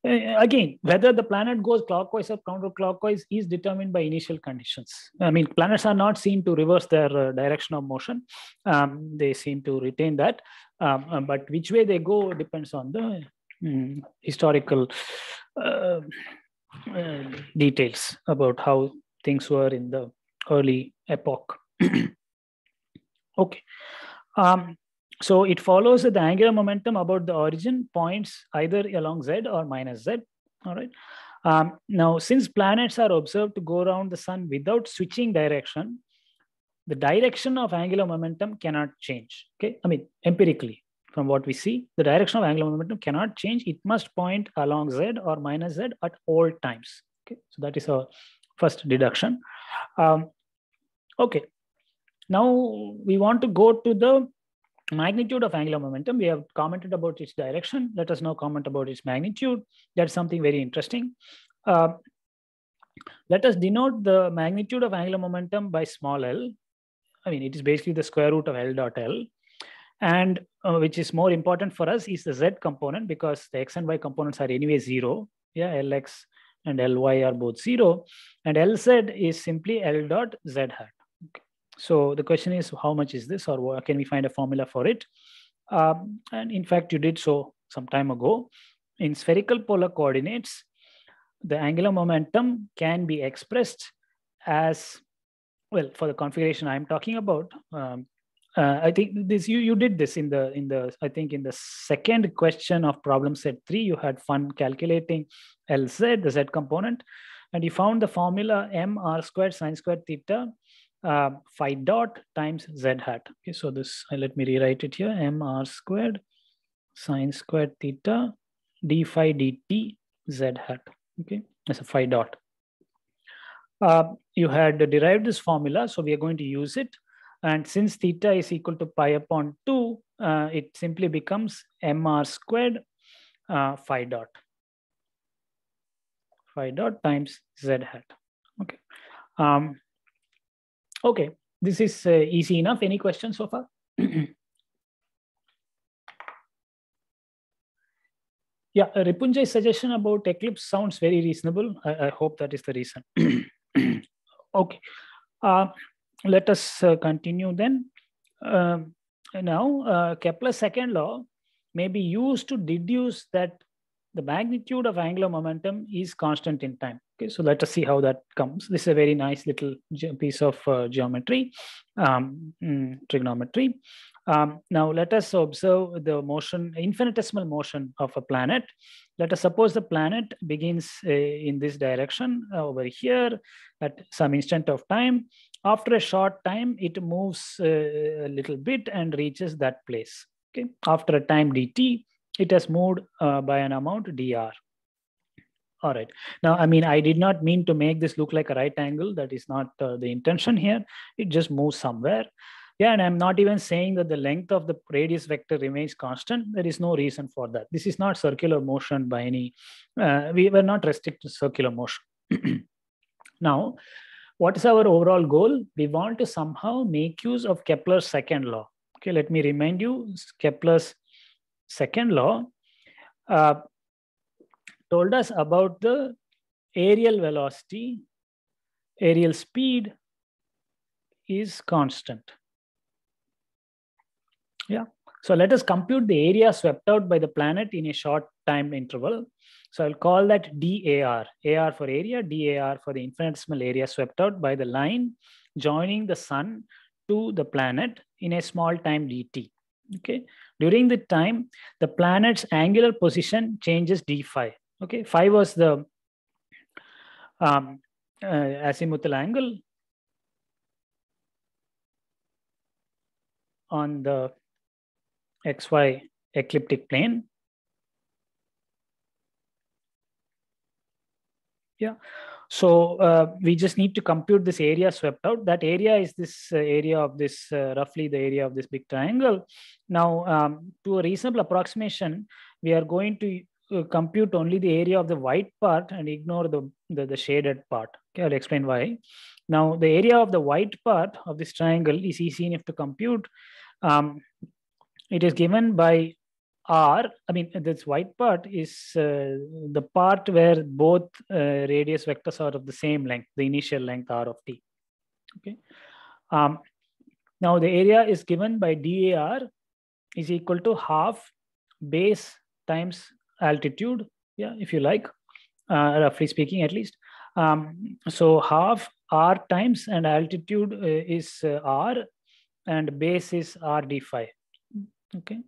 Again, whether the planet goes clockwise or counterclockwise is determined by initial conditions. I mean, planets are not seen to reverse their direction of motion. They seem to retain that. But which way they go depends on the historical details about how things were in the early epoch. Okay. So it follows that the angular momentum about the origin points either along Z or minus Z. All right. Now, since planets are observed to go around the sun without switching direction, the direction of angular momentum cannot change. Okay. I mean, empirically, from what we see, the direction of angular momentum cannot change. It must point along Z or minus Z at all times. Okay. So that is our first deduction. Okay. Now we want to go to the magnitude of angular momentum. We have commented about its direction. Let us now comment about its magnitude. That's something very interesting. let us denote the magnitude of angular momentum by small l. I mean, it is basically the square root of L dot L. And which is more important for us is the Z component, because the X and Y components are anyway 0. Yeah, Lx and Ly are both 0. And Lz is simply L dot Z hat. Okay. So the question is, how much is this, or can we find a formula for it? And in fact, you did so some time ago. In spherical polar coordinates, the angular momentum can be expressed as, well, for the configuration I'm talking about. I think this you did this in the I think in the second question of problem set 3. You had fun calculating Lz, the Z component, and you found the formula mr squared sine squared theta phi dot times Z hat. Okay, so this, let me rewrite it here: mr squared sine squared theta d phi dt Z hat. Okay, that's a phi dot. You had derived this formula, so we are going to use it. And since theta is equal to pi upon 2, it simply becomes mr squared phi dot times Z hat. Okay. Okay, this is easy enough. Any questions so far? Yeah, Ripunjay's suggestion about eclipse sounds very reasonable. I hope that is the reason. Okay. Let us continue then. Now, Kepler's second law may be used to deduce that the magnitude of angular momentum is constant in time. Okay, so let us see how that comes. This is a very nice little piece of geometry, trigonometry. Now, let us observe the motion, infinitesimal motion of a planet. Let us suppose the planet begins in this direction over here at some instant of time. After a short time, it moves a little bit and reaches that place. Okay. After a time dt, it has moved by an amount dr. All right. Now, I mean, I did not mean to make this look like a right angle. That is not the intention here. It just moves somewhere. Yeah, and I'm not even saying that the length of the radius vector remains constant. There is no reason for that. This is not circular motion by any, we were not restricted to circular motion. Now, what is our overall goal? We want to somehow make use of Kepler's second law. Okay, let me remind you, Kepler's second law told us about the aerial velocity, aerial speed is constant. Yeah, so let us compute the area swept out by the planet in a short time interval. So I'll call that DAR, AR for area, DAR for the infinitesimal area swept out by the line joining the sun to the planet in a small time dt. Okay, during the time, the planet's angular position changes d phi. Okay, phi was the azimuthal angle on the XY ecliptic plane. Yeah, so we just need to compute this area swept out. That area is this area of this, roughly the area of this big triangle. Now, to a reasonable approximation, we are going to compute only the area of the white part and ignore the shaded part. Okay, I'll explain why. Now, the area of the white part of this triangle is easy enough to compute. It is given by R. I mean, this white part is the part where both radius vectors are of the same length, the initial length R of t. Okay. Now, the area is given by DAR is equal to half base times altitude. Yeah, if you like, roughly speaking, at least. So half R times, and altitude is R, and base is R d phi. Okay.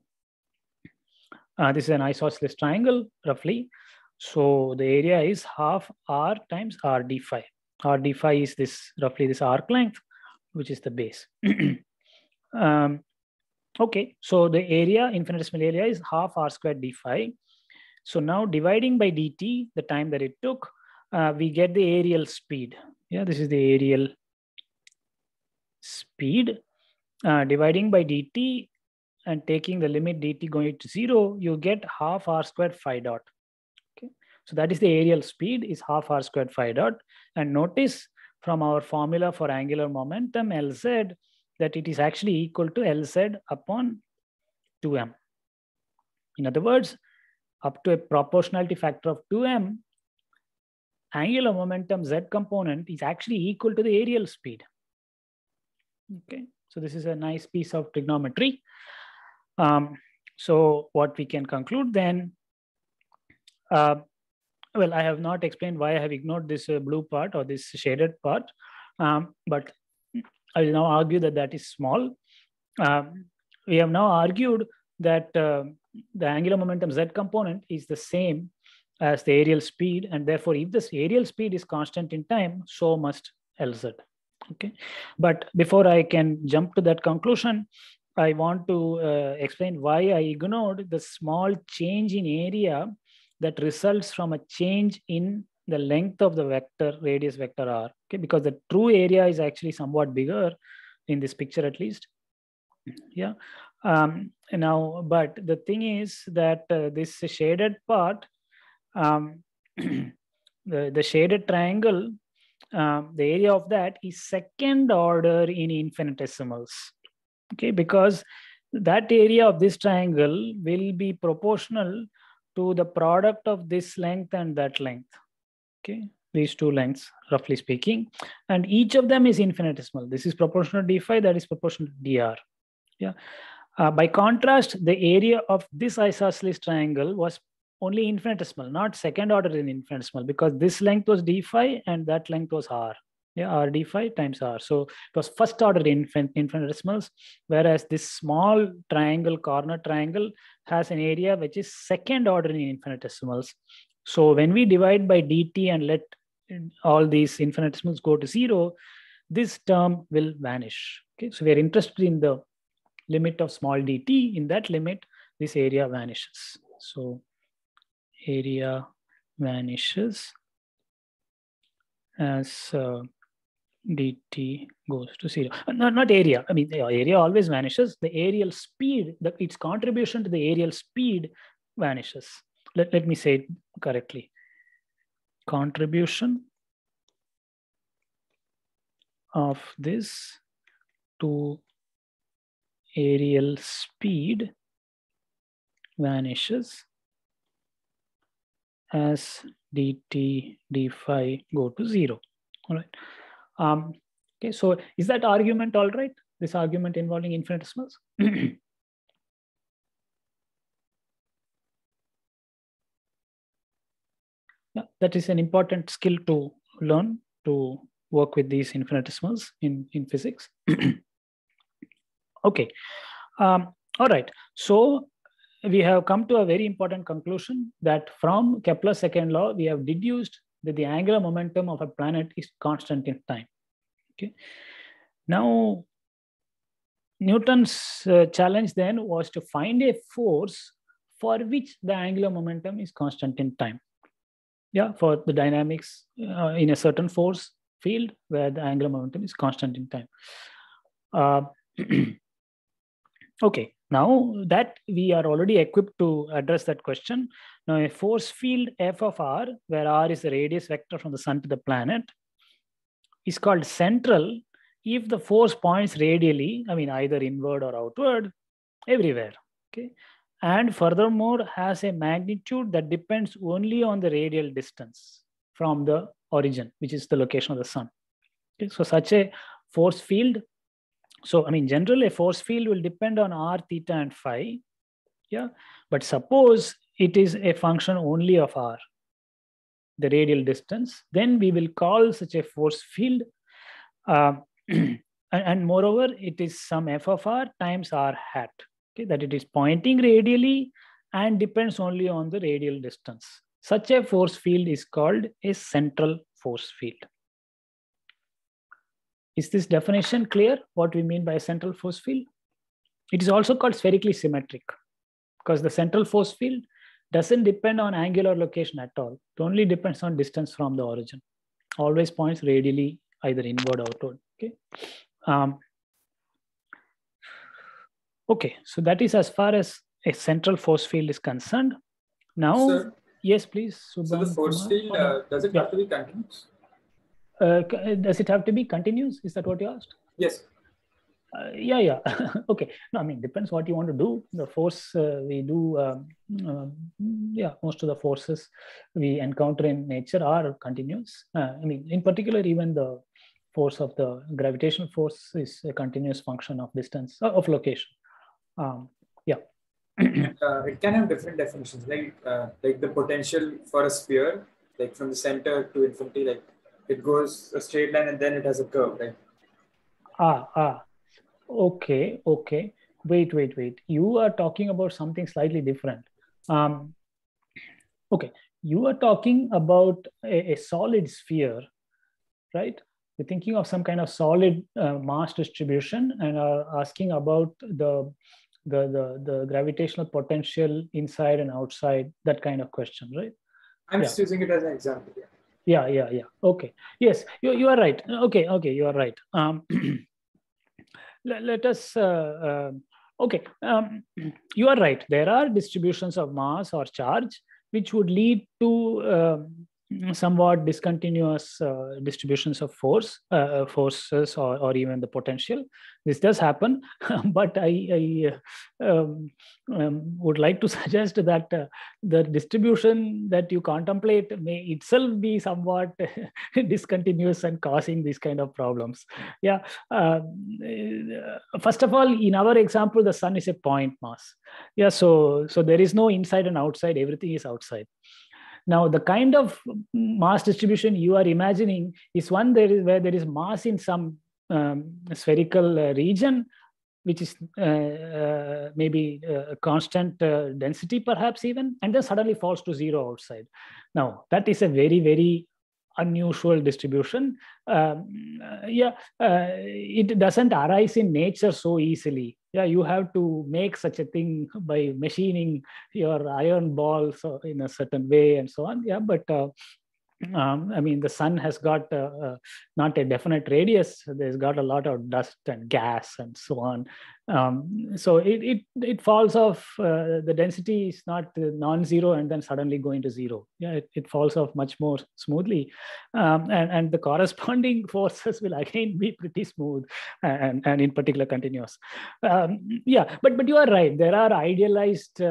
This is an isosceles triangle, roughly. So the area is half R times R d phi. R d phi is this, roughly this arc length, which is the base. Okay, so the area, infinitesimal area, is half R squared d phi. So now dividing by dt, the time that it took, we get the aerial speed. Yeah, this is the aerial speed. Dividing by dt, and taking the limit dt going to 0, you get half R squared phi dot. Okay, so that is the aerial speed, is half R squared phi dot. And notice from our formula for angular momentum Lz that it is actually equal to Lz upon 2m. In other words, up to a proportionality factor of 2m, angular momentum z component is actually equal to the aerial speed. Okay, so this is a nice piece of trigonometry. So what we can conclude then, well, I have not explained why I have ignored this blue part or this shaded part, but I will now argue that that is small. We have now argued that the angular momentum z component is the same as the aerial speed, and therefore if this aerial speed is constant in time, so must Lz. Okay, but before I can jump to that conclusion, I want to explain why I ignored the small change in area that results from a change in the length of the vector, radius vector r. Okay, because the true area is actually somewhat bigger in this picture, at least. Yeah. Now, but the thing is that this shaded part, the shaded triangle, the area of that is second order in infinitesimals. Okay, because that area of this triangle will be proportional to the product of this length and that length. Okay, these two lengths, roughly speaking, and each of them is infinitesimal. This is proportional to d phi, that is proportional to dr. Yeah. By contrast, the area of this isosceles triangle was only infinitesimal, not second order in infinitesimal, because this length was d phi and that length was r. Yeah, r d phi times r. So it was first order in infinitesimals, whereas this small triangle, corner triangle, has an area which is second order in infinitesimals. So when we divide by dt and let all these infinitesimals go to 0, this term will vanish. Okay, so we are interested in the limit of small dt. In that limit, this area vanishes. So area vanishes as dt goes to 0. Not area. I mean, the area always vanishes. The aerial speed, its contribution to the aerial speed vanishes. Let me say it correctly. Contribution of this to aerial speed vanishes as dt d phi go to 0. All right. Okay, so is that argument all right? This argument involving infinitesimals? Yeah, that is an important skill to learn to work with these infinitesimals in physics. Okay. All right. So we have come to a very important conclusion that from Kepler's second law, we have deduced that the angular momentum of a planet is constant in time. Okay. Now, Newton's challenge then was to find a force for which the angular momentum is constant in time. Yeah, for the dynamics in a certain force field where the angular momentum is constant in time. Okay, now that we are already equipped to address that question, now a force field f of r, where r is the radius vector from the sun to the planet, is called central if the force points radially, I mean either inward or outward, everywhere. Okay, and furthermore has a magnitude that depends only on the radial distance from the origin, which is the location of the sun. Okay, so such a force field, so I mean generally a force field will depend on r, theta and phi. Yeah, but suppose it is a function only of r, the radial distance, then we will call such a force field and moreover it is some f of r times r hat. Okay, that it is pointing radially and depends only on the radial distance. Such a force field is called a central force field. Is this definition clear? What we mean by a central force field? It is also called spherically symmetric because the central force field doesn't depend on angular location at all. It only depends on distance from the origin. Always points radially, either inward or outward. Okay. Okay, so that is as far as a central force field is concerned. Now, Sir, yes, please. So the force field, does it have to be continuous? Does it have to be continuous? Is that what you asked? Yes. Yeah. Okay. No, I mean, depends what you want to do. The force we do, most of the forces we encounter in nature are continuous. I mean, in particular, even the force of the gravitational force is a continuous function of distance, of location. It can have different definitions, like the potential for a sphere, like from the center to infinity, like it goes a straight line and then it has a curve, right? Okay. Wait. You are talking about something slightly different. Okay. You are talking about a solid sphere, right? You're thinking of some kind of solid mass distribution and are asking about the gravitational potential inside and outside, that kind of question, right? I'm just using it as an example. Yeah. Okay. Yes, you are right. Okay, you are right. Let us, okay. You are right. There are distributions of mass or charge which would lead to somewhat discontinuous distributions of forces or even the potential. This does happen, but I would like to suggest that the distribution that you contemplate may itself be somewhat discontinuous and causing these kind of problems. Yeah. First of all, in our example, the sun is a point mass. Yeah. So there is no inside and outside. Everything is outside. Now, the kind of mass distribution you are imagining is one where there is mass in some spherical region, which is maybe a constant density, perhaps even, and then suddenly falls to zero outside. Now, that is a very, very unusual distribution. It doesn't arise in nature so easily. Yeah, you have to make such a thing by machining your iron balls in a certain way and so on. Yeah, but I mean, the sun has got not a definite radius. There's got a lot of dust and gas and so on. So it falls off. The density is not non-zero and then suddenly going to zero. Yeah, it falls off much more smoothly, and the corresponding forces will again be pretty smooth and in particular continuous. But you are right. There are idealized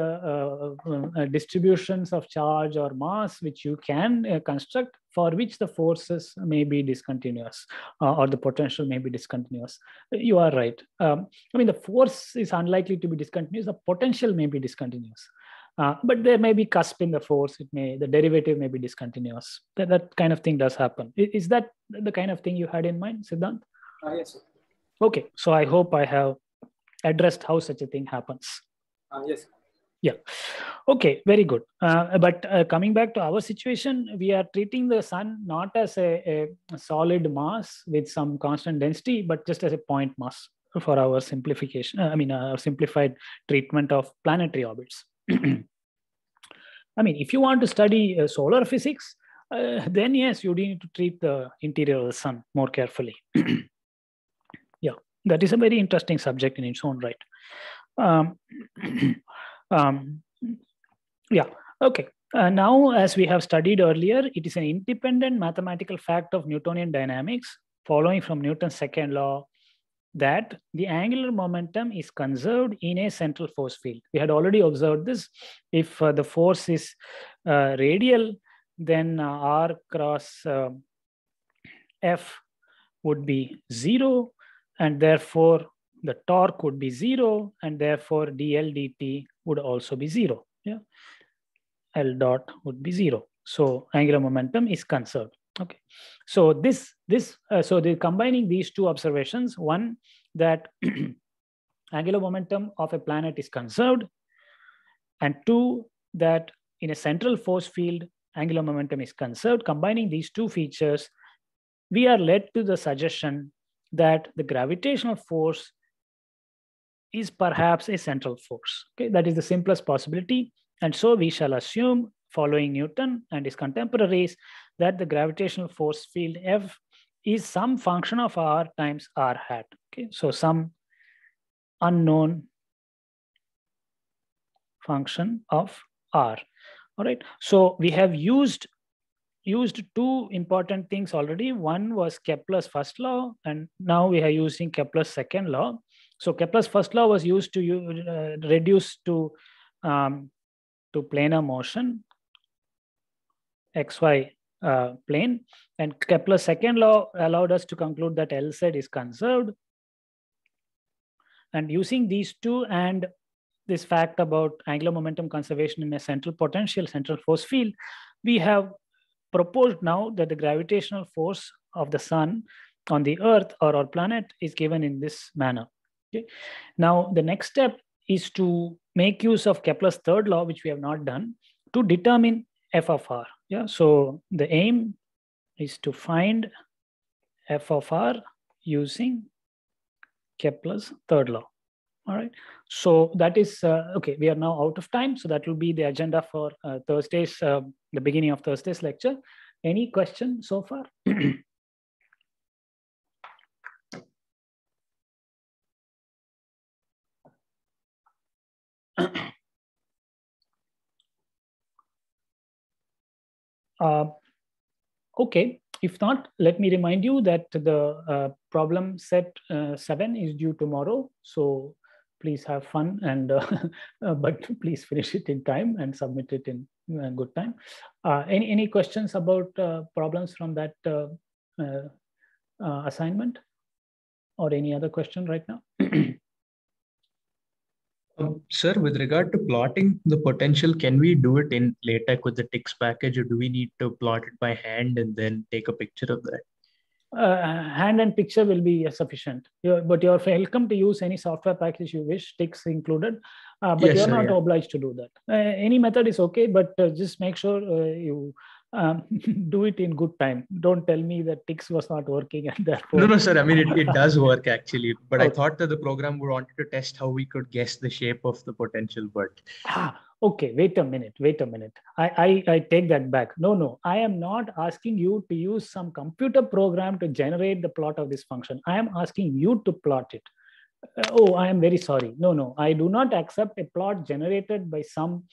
distributions of charge or mass which you can construct, for which the forces may be discontinuous or the potential may be discontinuous. You are right. I mean, the force is unlikely to be discontinuous. The potential may be discontinuous. But there may be cusp in the force. The derivative may be discontinuous. That kind of thing does happen. Is that the kind of thing you had in mind, Siddhant? Yes, sir. Okay. So I hope I have addressed how such a thing happens. Yes. Yeah. Okay, very good. But coming back to our situation, we are treating the sun not as a solid mass with some constant density, but just as a point mass for our simplification. Our simplified treatment of planetary orbits. I mean, if you want to study solar physics, then yes, you need to treat the interior of the sun more carefully. Yeah, that is a very interesting subject in its own right. Okay. Now, as we have studied earlier, it is an independent mathematical fact of Newtonian dynamics, following from Newton's second law, that the angular momentum is conserved in a central force field. We had already observed this. If the force is radial, then R cross F would be 0, and therefore the torque would be 0, and therefore dl dt would also be 0. Yeah, L dot would be 0. So angular momentum is conserved. Okay. So the combining these two observations: one, that angular momentum of a planet is conserved, and two, that in a central force field angular momentum is conserved. Combining these two features, we are led to the suggestion that the gravitational force is perhaps a central force. Okay, that is the simplest possibility. And so we shall assume, following Newton and his contemporaries, that the gravitational force field F is some function of R times R hat. Okay, so some unknown function of R. All right. So we have used used two important things already. One was Kepler's first law, and now we are using Kepler's second law. So Kepler's first law was used to reduce to planar motion, XY plane, and Kepler's second law allowed us to conclude that Lz is conserved. And using these two and this fact about angular momentum conservation in a central potential, central force field, we have proposed now that the gravitational force of the sun on the Earth or our planet is given in this manner. Okay? Now, the next step is to make use of Kepler's third law, which we have not done, to determine f of r. Yeah. So the aim is to find f of r using Kepler's third law. All right. So that is okay. We are now out of time, so that will be the agenda for Thursday's, the beginning of Thursday's lecture. Any question so far? Okay, if not, let me remind you that the problem set 7 is due tomorrow. So please have fun, and but please finish it in time and submit it in good time. Any questions about problems from that assignment, or any other question right now? Sir, with regard to plotting the potential, can we do it in LaTeX with the TIX package, or do we need to plot it by hand and then take a picture of that? Hand and picture will be sufficient. But you're welcome to use any software package you wish, TIX included. But yes, you're not obliged to do that. Any method is okay, but just make sure you do it in good time. Don't tell me that TIX was not working and therefore... No, sir. I mean, it does work actually. But okay. I thought that the program would wanted to test how we could guess the shape of the potential, but... Okay, wait a minute. I take that back. No, I am not asking you to use some computer program to generate the plot of this function. I am asking you to plot it. Oh, I am very sorry. No, I do not accept a plot generated by some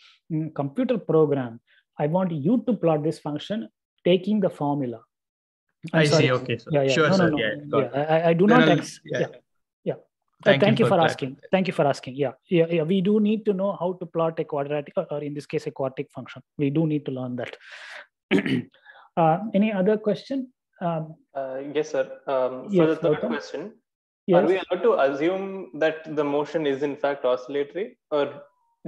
computer program. I want you to plot this function taking the formula. I see. Okay. So. Yeah. Sure, sir. I do not accept. Yeah. Thank you for asking. Thank you for asking. Yeah. We do need to know how to plot a quadratic, or in this case, a quartic function. We do need to learn that. Any other question? Yes, sir. For the third question, are we allowed to assume that the motion is in fact oscillatory, or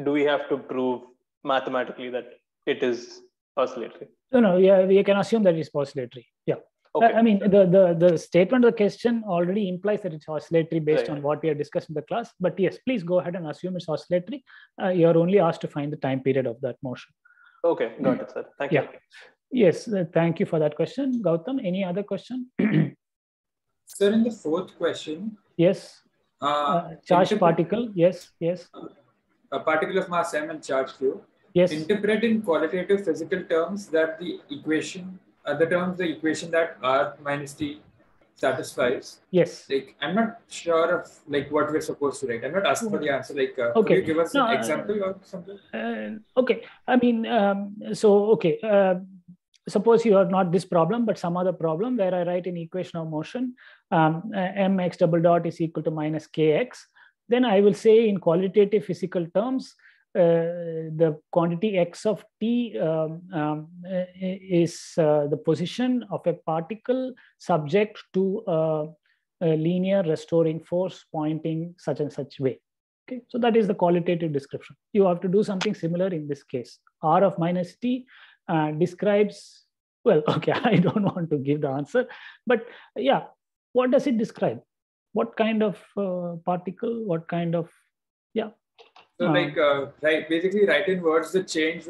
do we have to prove mathematically that it is oscillatory? No. Yeah, we can assume that it's oscillatory. Yeah. Okay. I mean, the statement of the question already implies that it's oscillatory based on what we have discussed in the class. But yes, please go ahead and assume it's oscillatory. You're only asked to find the time period of that motion. Okay, got it, sir. Thank you. Yes, thank you for that question. Gautam, any other question? Sir, in the fourth question. Yes. Charged particle. Yes. A particle of mass m and charge q. Yes. Interpret in qualitative physical terms that the equation that r minus t satisfies. Yes. Like, I'm not sure of what we're supposed to write. I'm not asking for the answer. Could you give us an example or something? Okay. I mean, suppose you have not this problem, but some other problem where I write an equation of motion, mx double dot is equal to minus kx. Then I will say in qualitative physical terms, the quantity x of t is the position of a particle subject to a linear restoring force pointing such and such way. Okay, so that is the qualitative description. You have to do something similar in this case. R of minus t describes, well, okay, I don't want to give the answer, but yeah, what does it describe? What kind of particle? What kind of, yeah. So basically write in words the change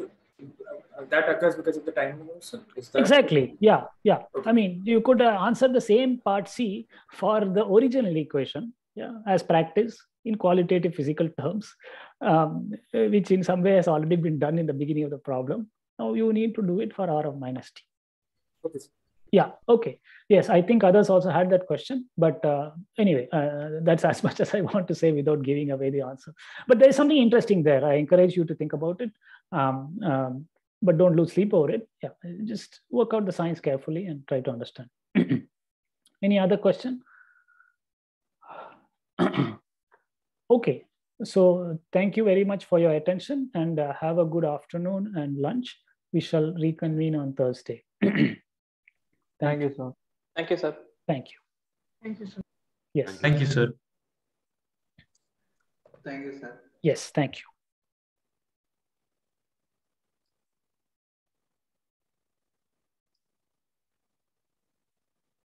that occurs because of the time motion. Exactly. Yeah. Okay. I mean, you could answer the same part C for the original equation, as practice in qualitative physical terms, which in some way has already been done in the beginning of the problem. Now you need to do it for R of minus t. Okay. Yeah. Okay. Yes, I think others also had that question, but anyway, that's as much as I want to say without giving away the answer. But there is something interesting there. I encourage you to think about it. but don't lose sleep over it. Yeah, just work out the science carefully and try to understand. Any other question? Okay, so thank you very much for your attention, and have a good afternoon and lunch. We shall reconvene on Thursday. Thank you, sir. Thank you, sir. Thank you. Thank you, sir. Yes. Thank you, sir. Thank you, sir. Yes, thank you.